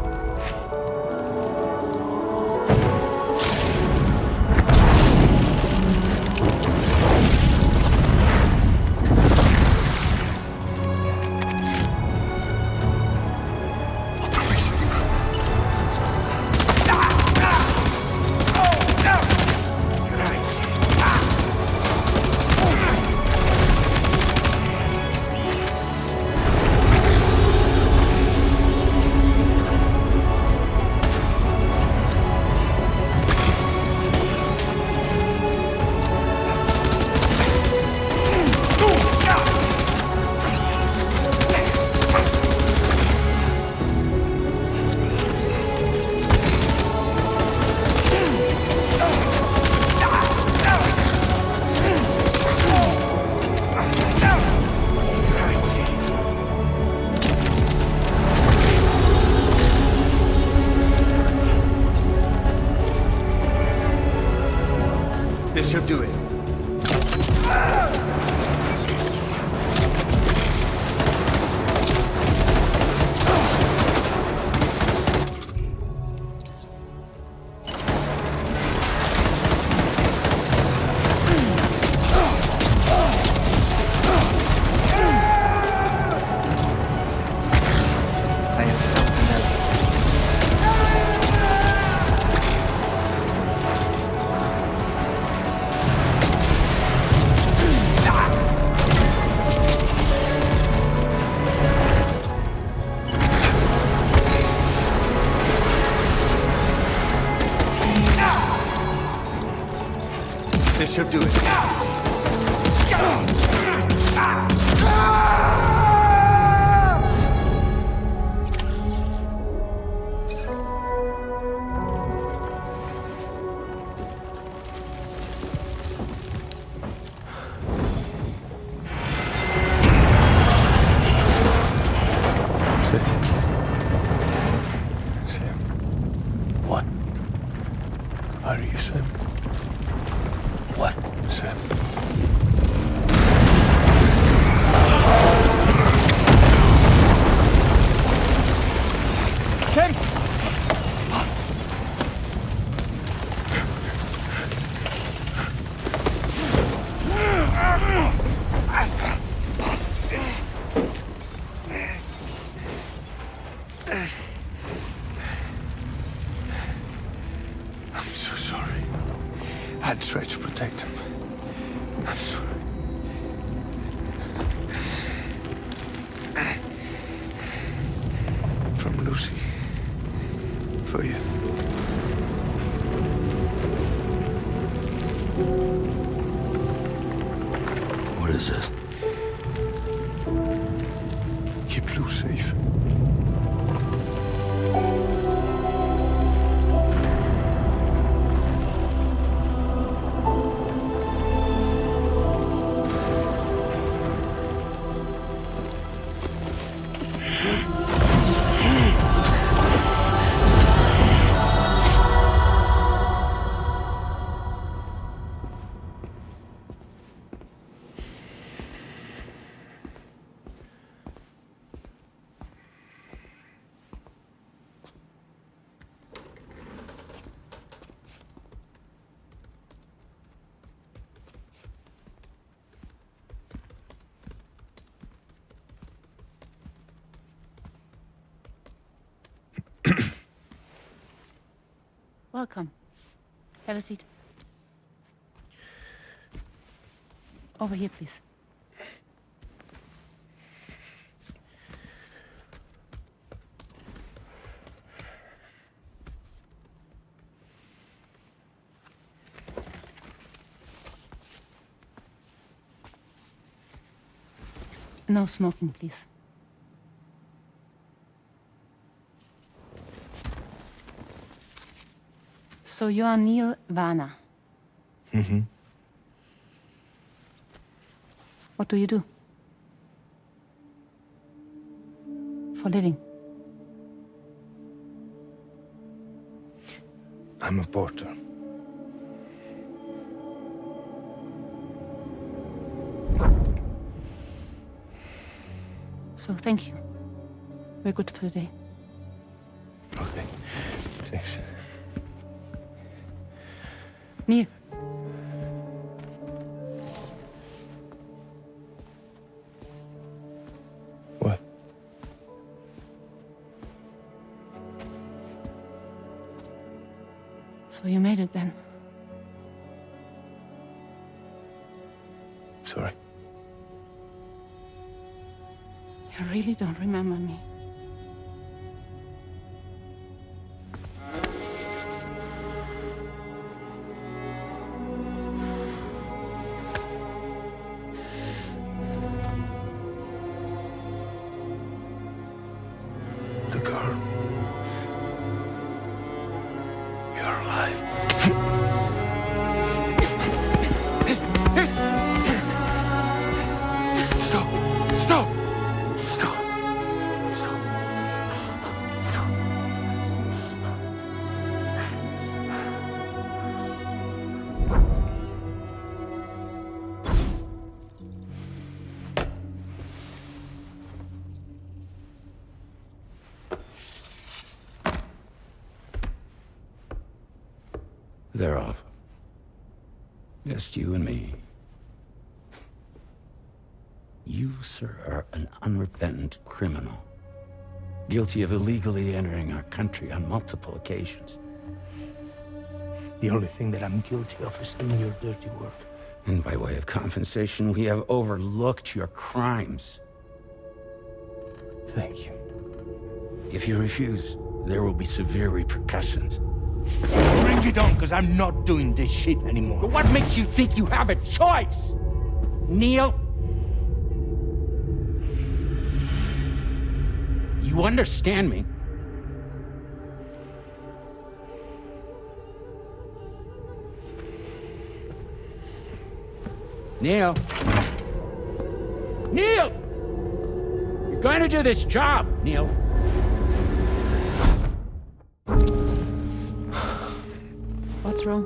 This should do it. This should do it. Sam. What? Are you Sam? What, Sam? Sam! I'm so sorry. I tried to protect him. I'm sorry. From Lucy. For you. What is this? Keep Lou safe. Welcome. Have a seat. Over here, please. No smoking, please. So you are Neil Varner. Mm-hmm. What do you do? For a living? I'm a porter. So thank you. We're good for the day. Okay. Thanks. Neil. What? So you made it then? Sorry. You really don't remember me. The girl. You're alive. Stop! Stop! Stop! They're off. Just you and me. You, sir, are an unrepentant criminal. Guilty of illegally entering our country on multiple occasions. The only thing that I'm guilty of is doing your dirty work. And by way of compensation, we have overlooked your crimes. Thank you. If you refuse, there will be severe repercussions. Bring it on, because I'm not doing this shit anymore. But what makes you think you have a choice? Neil? You understand me? Neil? Neil! You're going to do this job, Neil. What's wrong?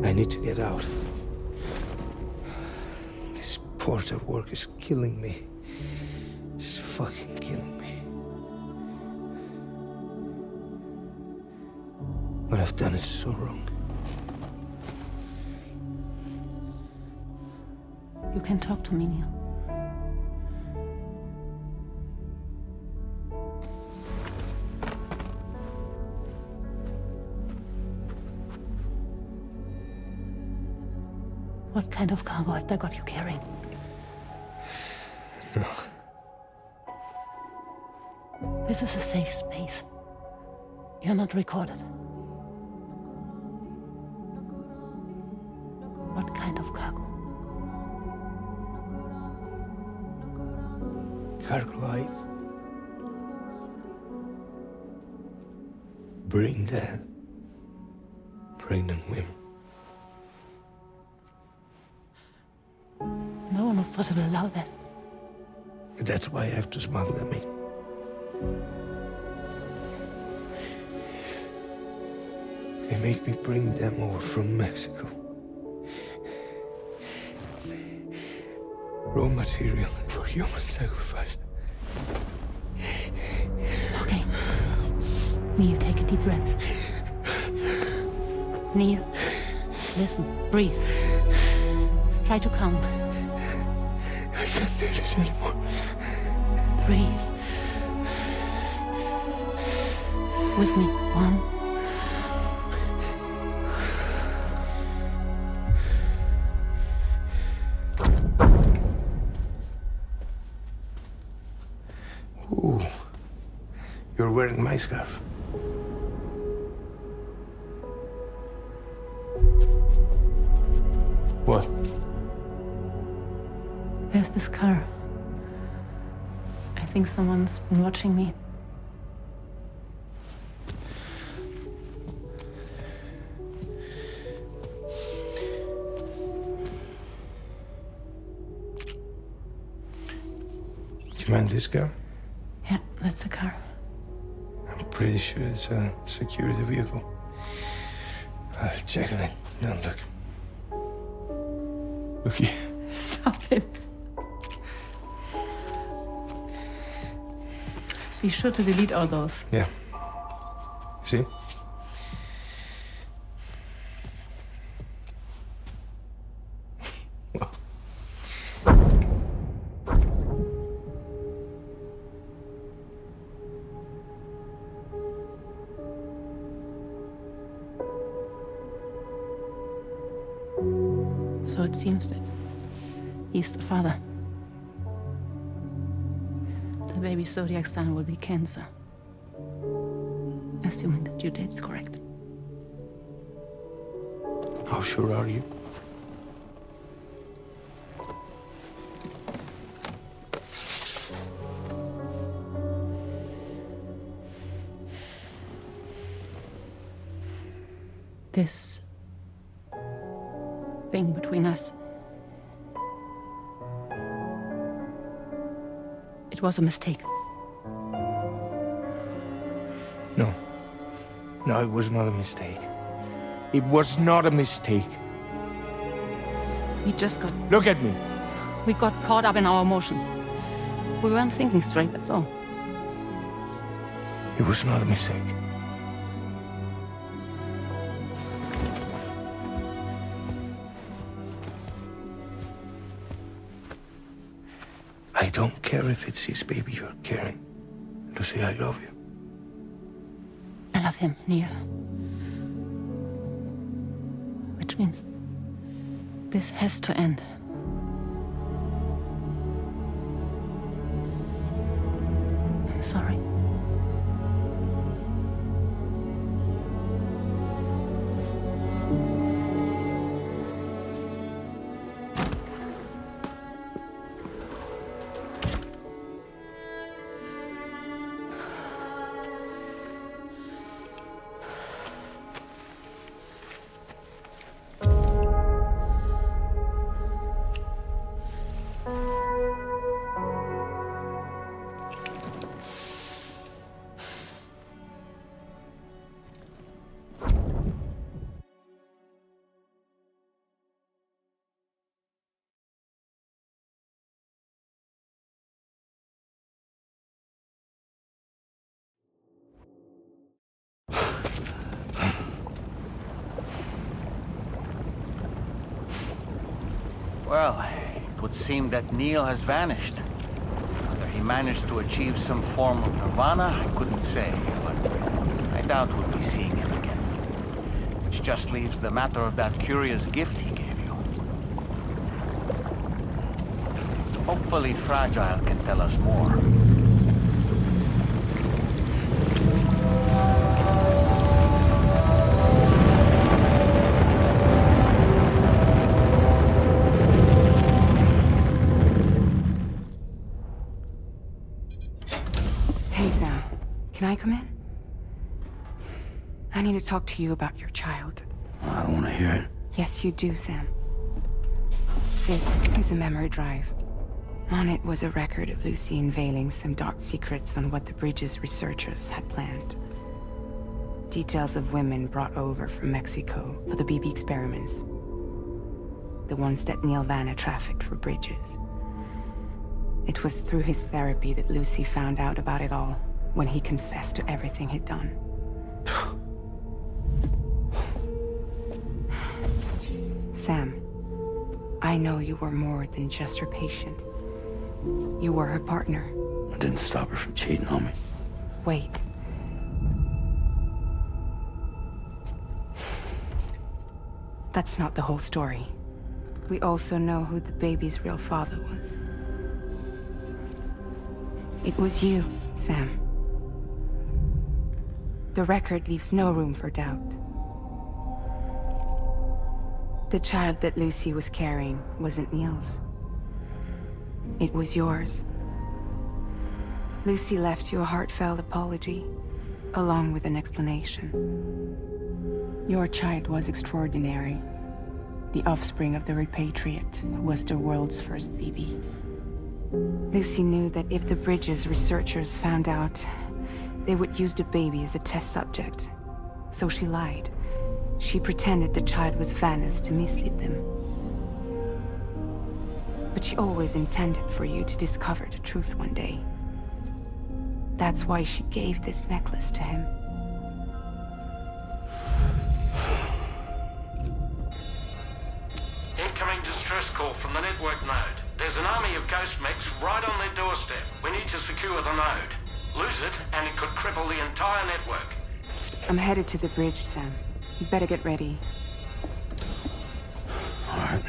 I need to get out. This porter work is killing me. It's fucking killing me. What I've done is so wrong. You can talk to me, Neil. What kind of cargo have they got you carrying? No. This is a safe space. You're not recorded. What kind of cargo? Cargo like brain dead, pregnant women. No one would possibly allow that. That's why I have to smuggle them in. They make me bring them over from Mexico. Raw material for human sacrifice. Okay. Neil, take a deep breath. Neil, listen, breathe. Try to count. I can't do this anymore. Breathe. with me. 1. Ooh, you're wearing my scarf. What? There's this car. I think someone's been watching me. Do you mind this car? Yeah, that's the car. I'm pretty sure it's a security vehicle. I'll check on it. Now look. Look here. Stop it. Be sure to delete all those. Yeah. See? So it seems that he's the father. The baby zodiac sign will be Cancer. Assuming that your date's correct. How sure are you? This thing between us. It was a mistake. No. No, it was not a mistake. It was not a mistake. We just got... Look at me. We got caught up in our emotions. We weren't thinking straight, that's all. It was not a mistake. I don't care if it's his baby you're carrying. Lucy, I love you. I love him, Neil. Which means this has to end. I'm sorry. Well, it would seem that Neil has vanished. Whether he managed to achieve some form of nirvana, I couldn't say, but I doubt we'll be seeing him again. Which just leaves the matter of that curious gift he gave you. Hopefully Fragile can tell us more. Can I come in? I need to talk to you about your child. I don't want to hear it. Yes, you do, Sam. This is a memory drive. On it was a record of Lucy unveiling some dark secrets on what the Bridges researchers had planned. Details of women brought over from Mexico for the BB experiments. The ones that Neil Vanna trafficked for Bridges. It was through his therapy that Lucy found out about it all, when he confessed to everything he'd done. Sam, I know you were more than just her patient. You were her partner. I didn't stop her from cheating on me. Wait. That's not the whole story. We also know who the baby's real father was. It was you, Sam. The record leaves no room for doubt. The child that Lucy was carrying wasn't Neil's. It was yours. Lucy left you a heartfelt apology, along with an explanation. Your child was extraordinary. The offspring of the repatriate, who was the world's first BB. Lucy knew that if the Bridges researchers found out, they would use the baby as a test subject. So she lied. She pretended the child was Vanna's to mislead them. But she always intended for you to discover the truth one day. That's why she gave this necklace to him. Incoming distress call from the network node. There's an army of ghost mechs right on their doorstep. We need to secure the node. Lose it, and it could cripple the entire network. I'm headed to the bridge, Sam. You better get ready. All right.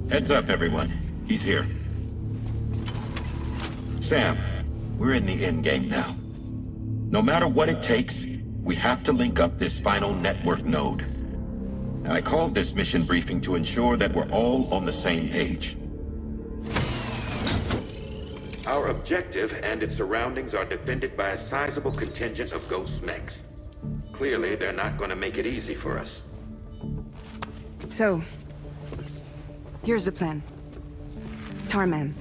Heads up, everyone. He's here. Sam, we're in the endgame now. No matter what it takes, we have to link up this final network node. I called this mission briefing to ensure that we're all on the same page. Our objective and its surroundings are defended by a sizable contingent of ghost mechs. Clearly, they're not going to make it easy for us. So, here's the plan. Tarman,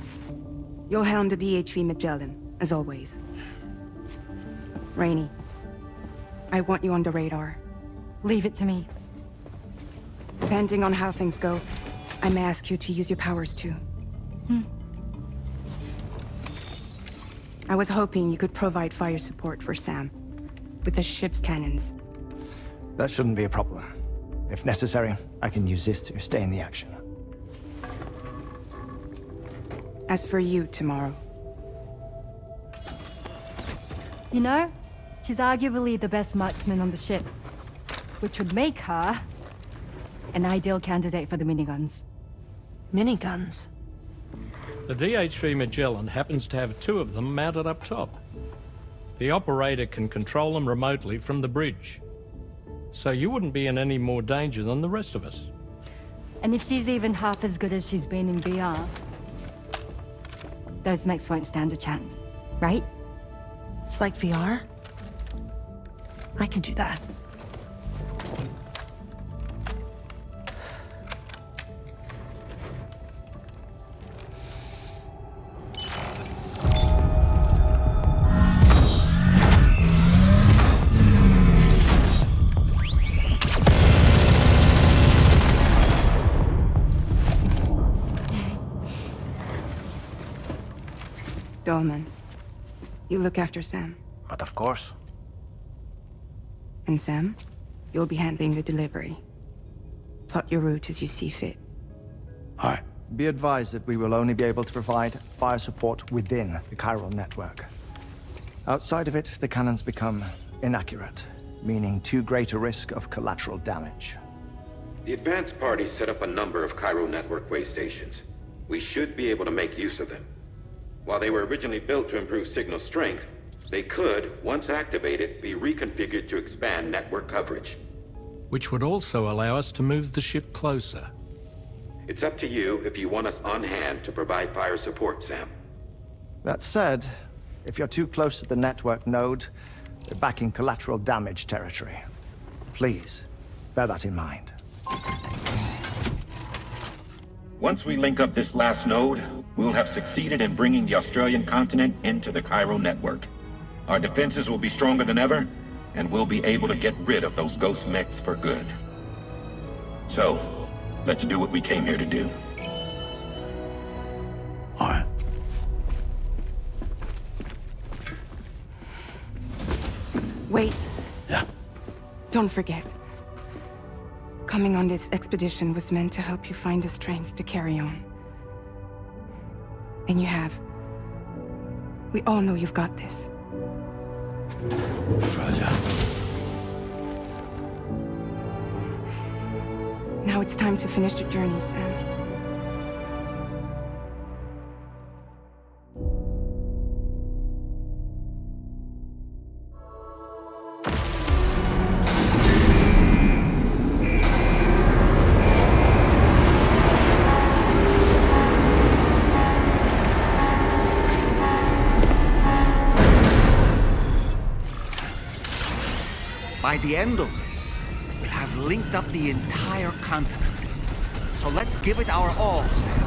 you'll helm the DHV Magellan, as always. Rainey, I want you on the radar. Leave it to me. Depending on how things go, I may ask you to use your powers too. I was hoping you could provide fire support for Sam, with the ship's cannons. That shouldn't be a problem. If necessary, I can use this to stay in the action. As for you, tomorrow. You know, she's arguably the best marksman on the ship, which would make her an ideal candidate for the miniguns. Miniguns? The DHV Magellan happens to have 2 of them mounted up top. The operator can control them remotely from the bridge. So you wouldn't be in any more danger than the rest of us. And if she's even half as good as she's been in VR, those mechs won't stand a chance, right? It's like VR? I can do that. Dolman, you look after Sam. But of course. And Sam, you'll be handling the delivery. Plot your route as you see fit. All right. Be advised that we will only be able to provide fire support within the chiral network. Outside of it, the cannons become inaccurate, meaning too great a risk of collateral damage. The advanced party set up a number of chiral network way stations. We should be able to make use of them. While they were originally built to improve signal strength, they could, once activated, be reconfigured to expand network coverage. Which would also allow us to move the ship closer. It's up to you if you want us on hand to provide fire support, Sam. That said, if you're too close to the network node, you're back in collateral damage territory. Please, bear that in mind. Once we link up this last node, we'll have succeeded in bringing the Australian continent into the Cairo network. Our defenses will be stronger than ever, and we'll be able to get rid of those ghost mechs for good. So, let's do what we came here to do. All right. Wait. Yeah. Don't forget. Coming on this expedition was meant to help you find the strength to carry on. And you have. We all know you've got this. Fragile. Now it's time to finish the journey, Sam. By the end of this, we'll have linked up the entire continent. So let's give it our all, Sam.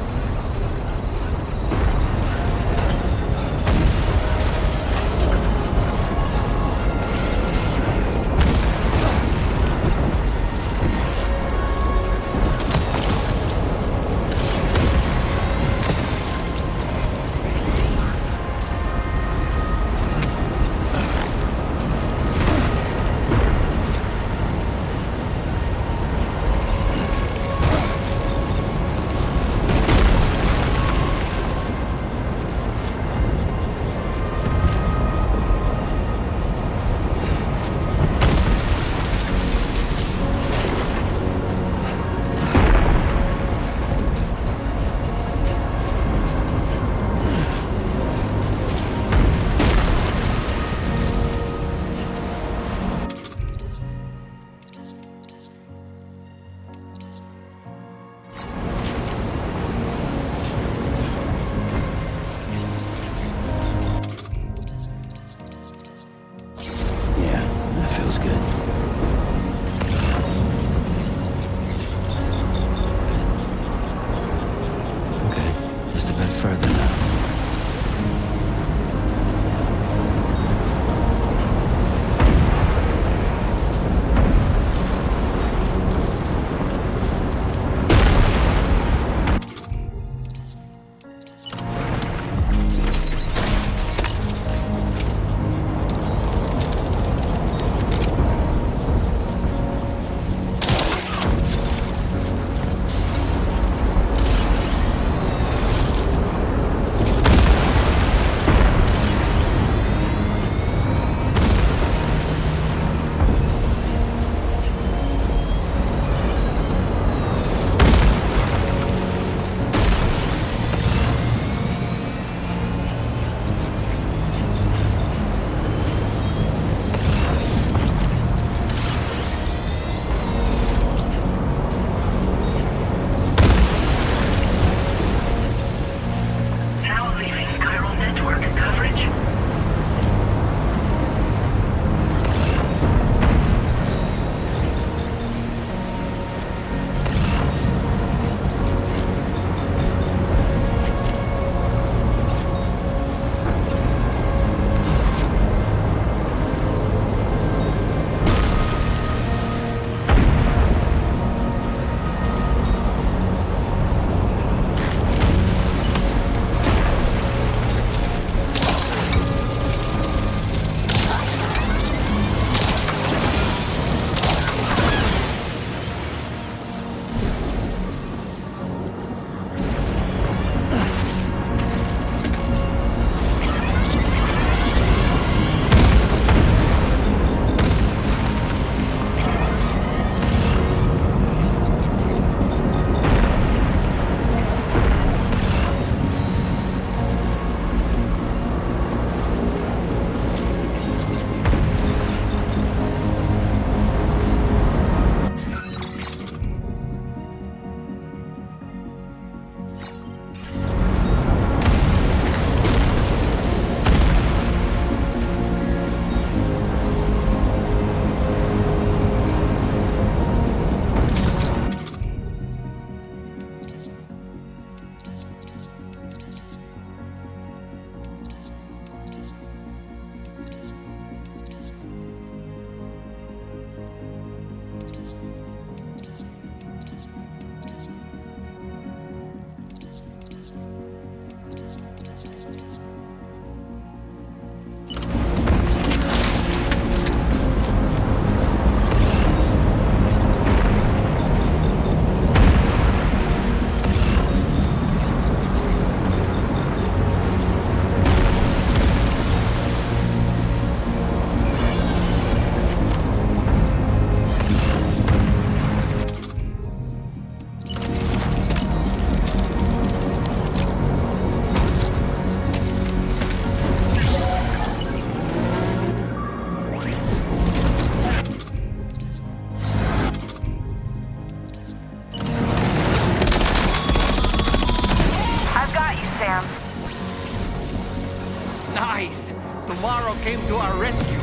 Nice! Tomorrow came to our rescue.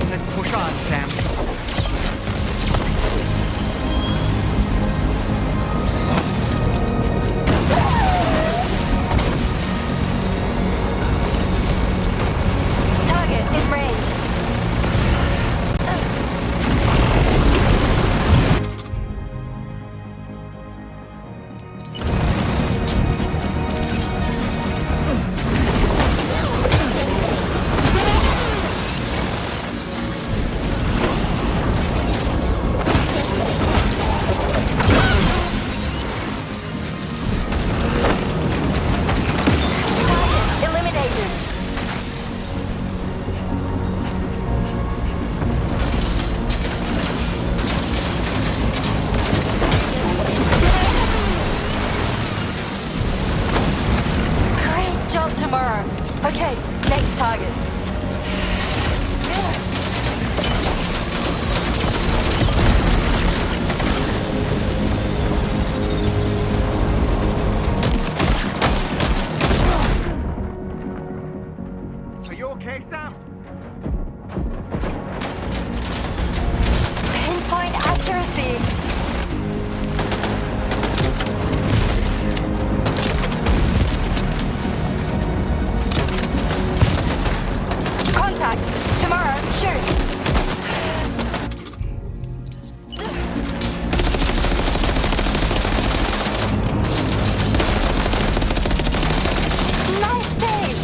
Let's push on, Sam. Target in range. Okay, next target. Are you okay, Sam? Pinpoint accuracy. Contact. Tomorrow, shoot. Nice save.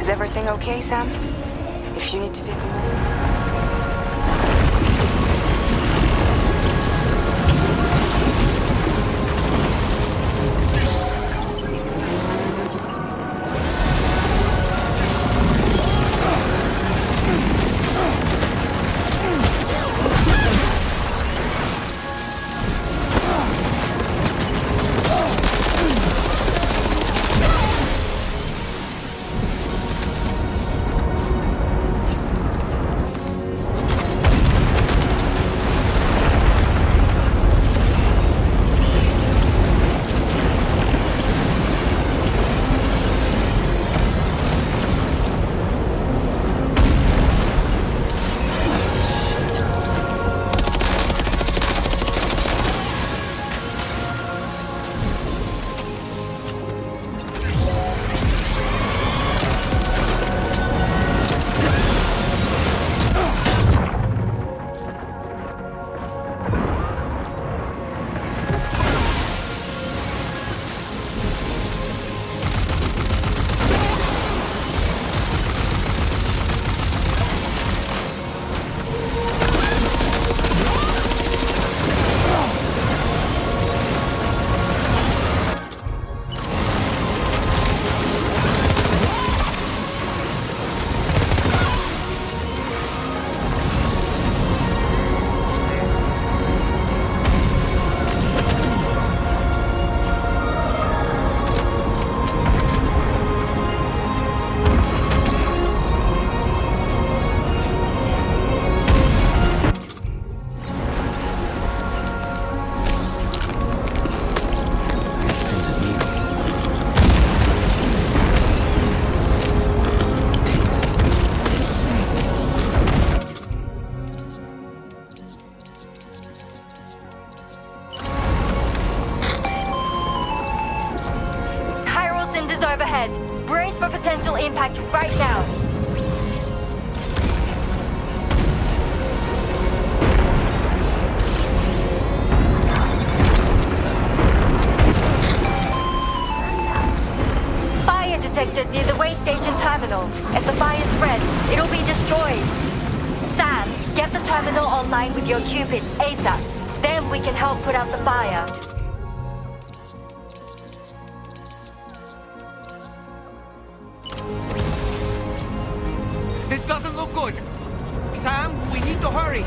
Is everything okay, Sam? If you need to take a move. for potential impact right now. Fire detected near the way station terminal. If the fire spreads, it'll be destroyed. Sam, get the terminal online with your Cupid ASAP. Then we can help put out the fire. This doesn't look good. Sam, we need to hurry.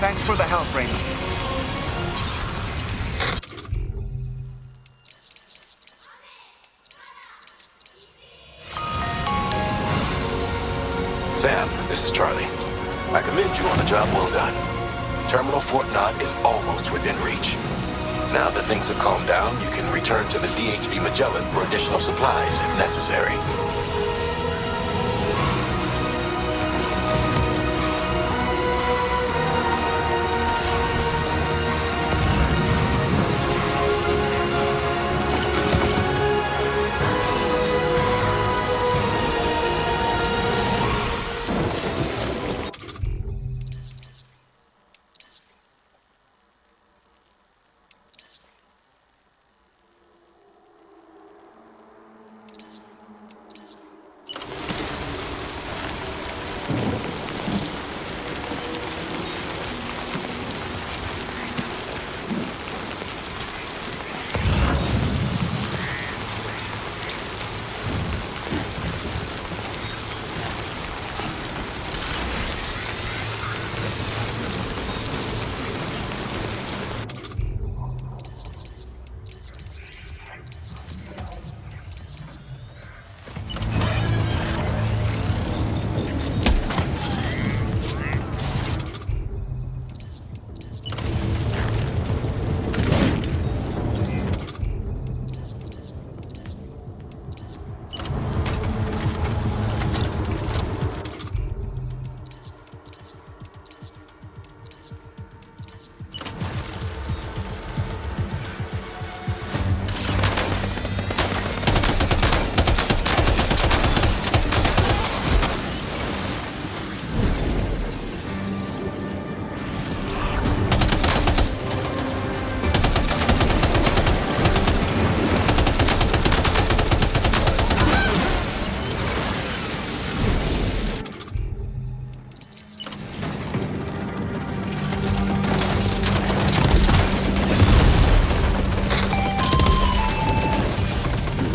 Thanks for the help, Raymond. Sam, this is Charlie. I commend you on the job well done. Terminal Fort Knott is almost within reach. Now that things have calmed down, you can return to the DHV Magellan for additional supplies if necessary.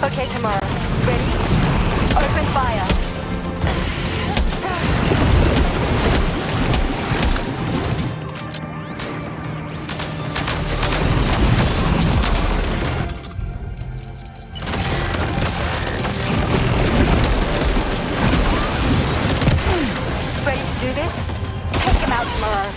Okay, tomorrow. Ready? Open fire. Ready to do this? Take him out tomorrow.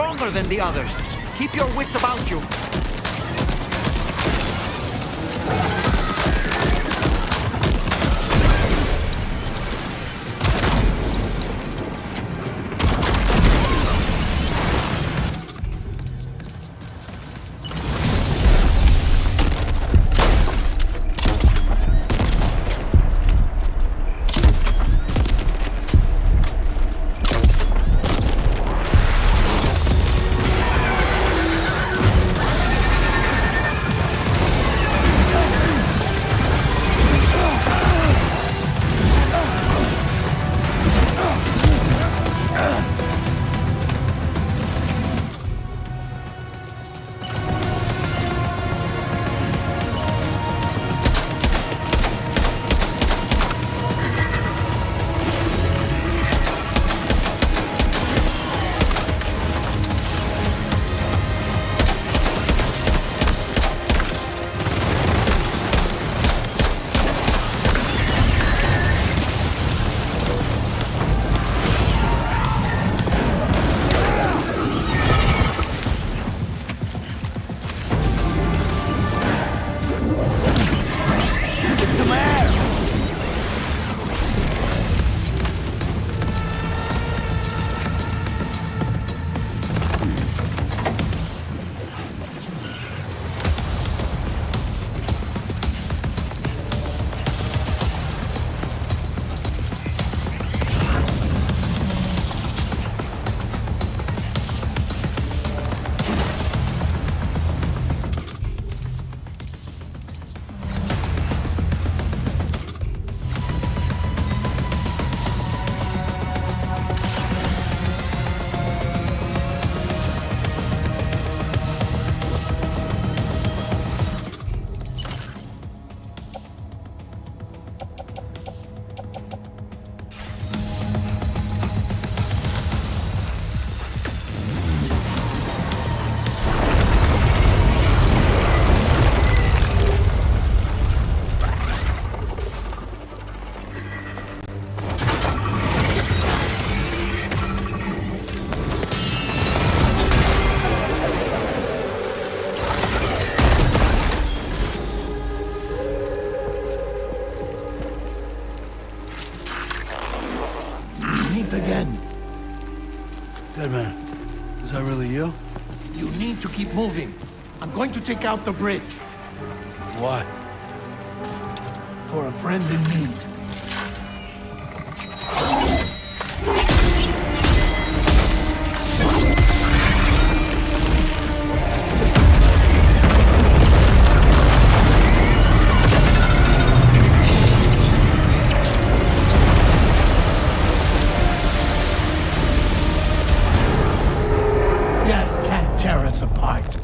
stronger than the others. Keep your wits about you. Again. Dead man, is that really you? You need to keep moving. I'm going to take out the bridge. Why? For a friend in need. Tear us apart.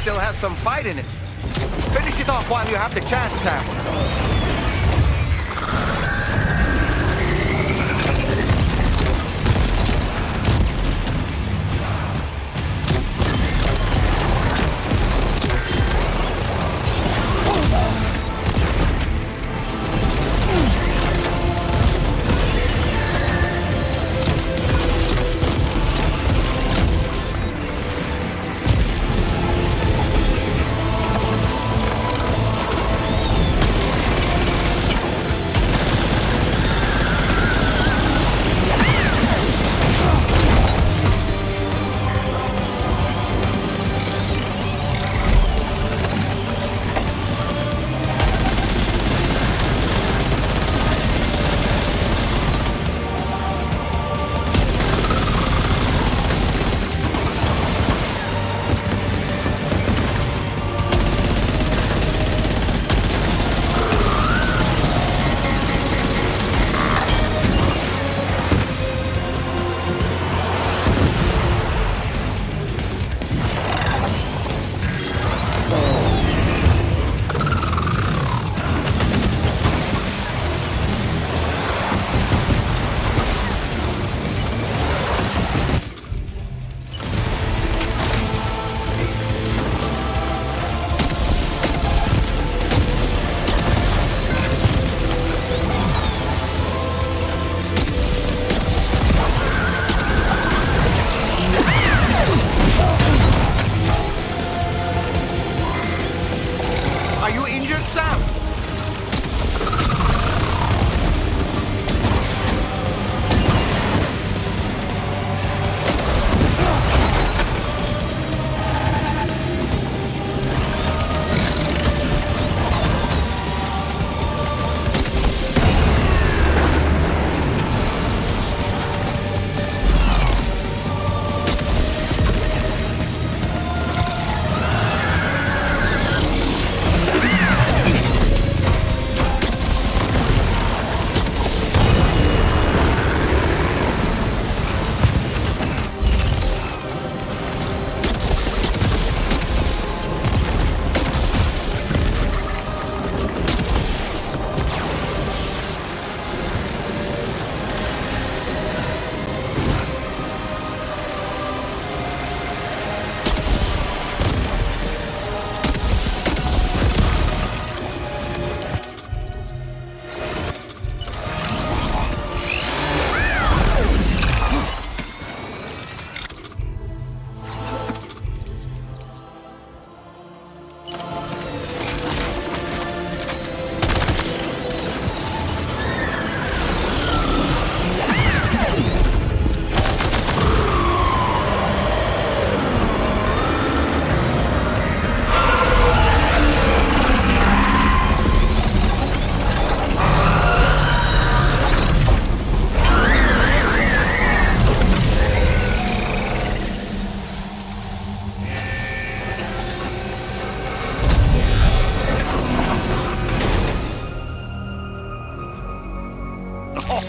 Still has some fight in it. Finish it off while you have the chance, Sam.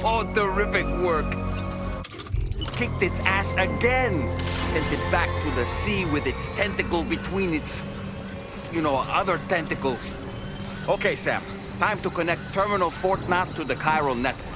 Oh, terrific work. Kicked its ass again. Sent it back to the sea with its tentacle between its, other tentacles. Okay, Sam. Time to connect Terminal Fort Knot to the chiral network.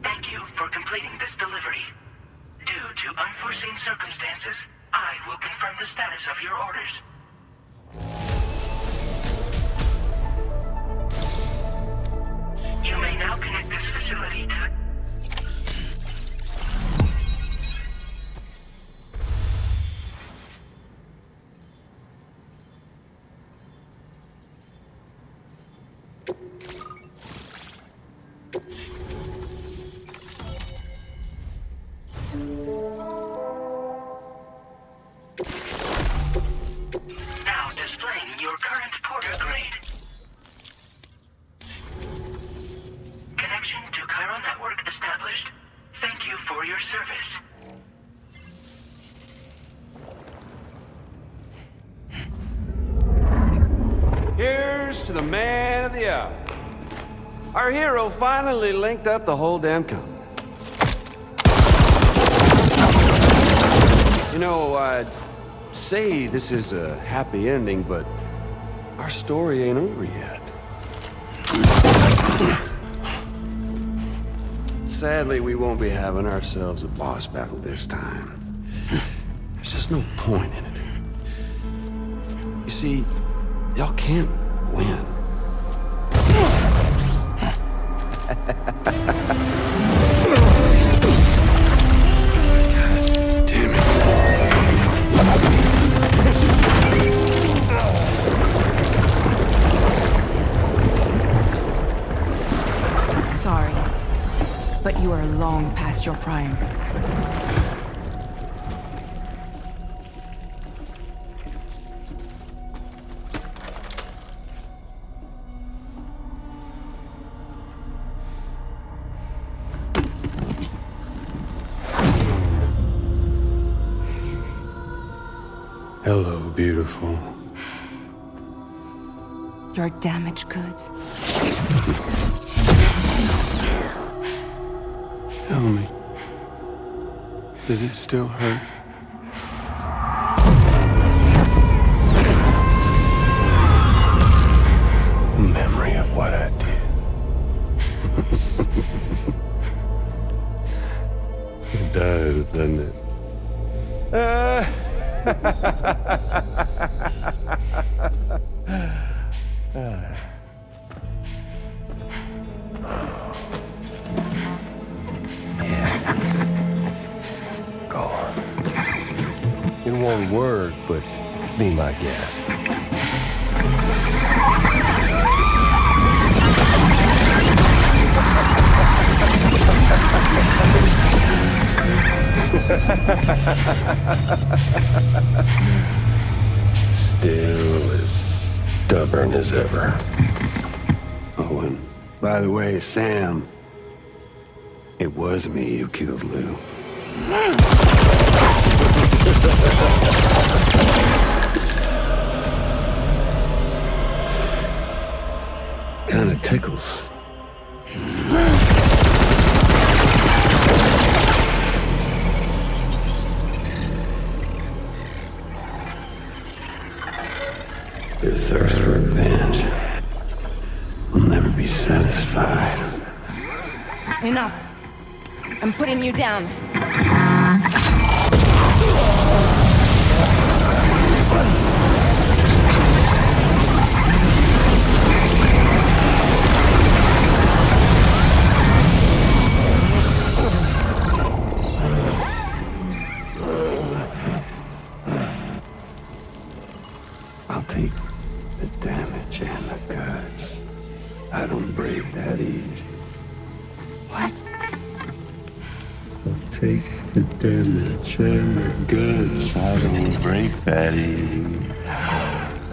Thank you for completing this delivery. Due to unforeseen circumstances, I will confirm the status of your orders. You may now connect this facility to... Now displaying your current porter grade. Connection to chiral network established. Thank you for your service. Here's to the man of the hour. Our hero finally linked up the whole damn company. I'd say this is a happy ending, but our story ain't over yet. Sadly, we won't be having ourselves a boss battle this time. There's just no point in it. You see, y'all can't win. Damn it. Sorry, but you are long past your prime. Hello, beautiful. Your damaged goods. Tell me, does it still hurt? Memory of what I did. It does, doesn't it? Go on. In one word, but be my guest. Still as stubborn as ever. Oh, and by the way, Sam, it was me who killed Lou. Kinda tickles. Your thirst for revenge will never be satisfied. Enough. I'm putting you down. I'll take the damage and the cuts. I don't break that easy. What? take the damage and the goods. I don't break that easy.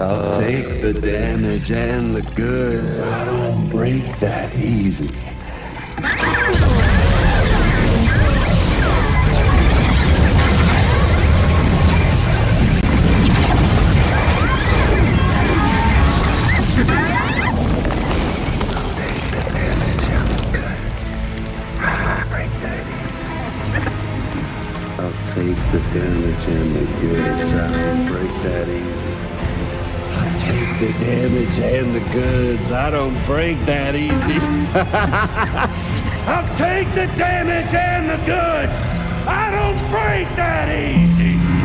I'll take the damage and the goods. I don't break that easy. Take the damage and the goods. I don't break that easy. I take the damage and the goods. I don't break that easy. I'll take the damage and the goods. I don't break that easy.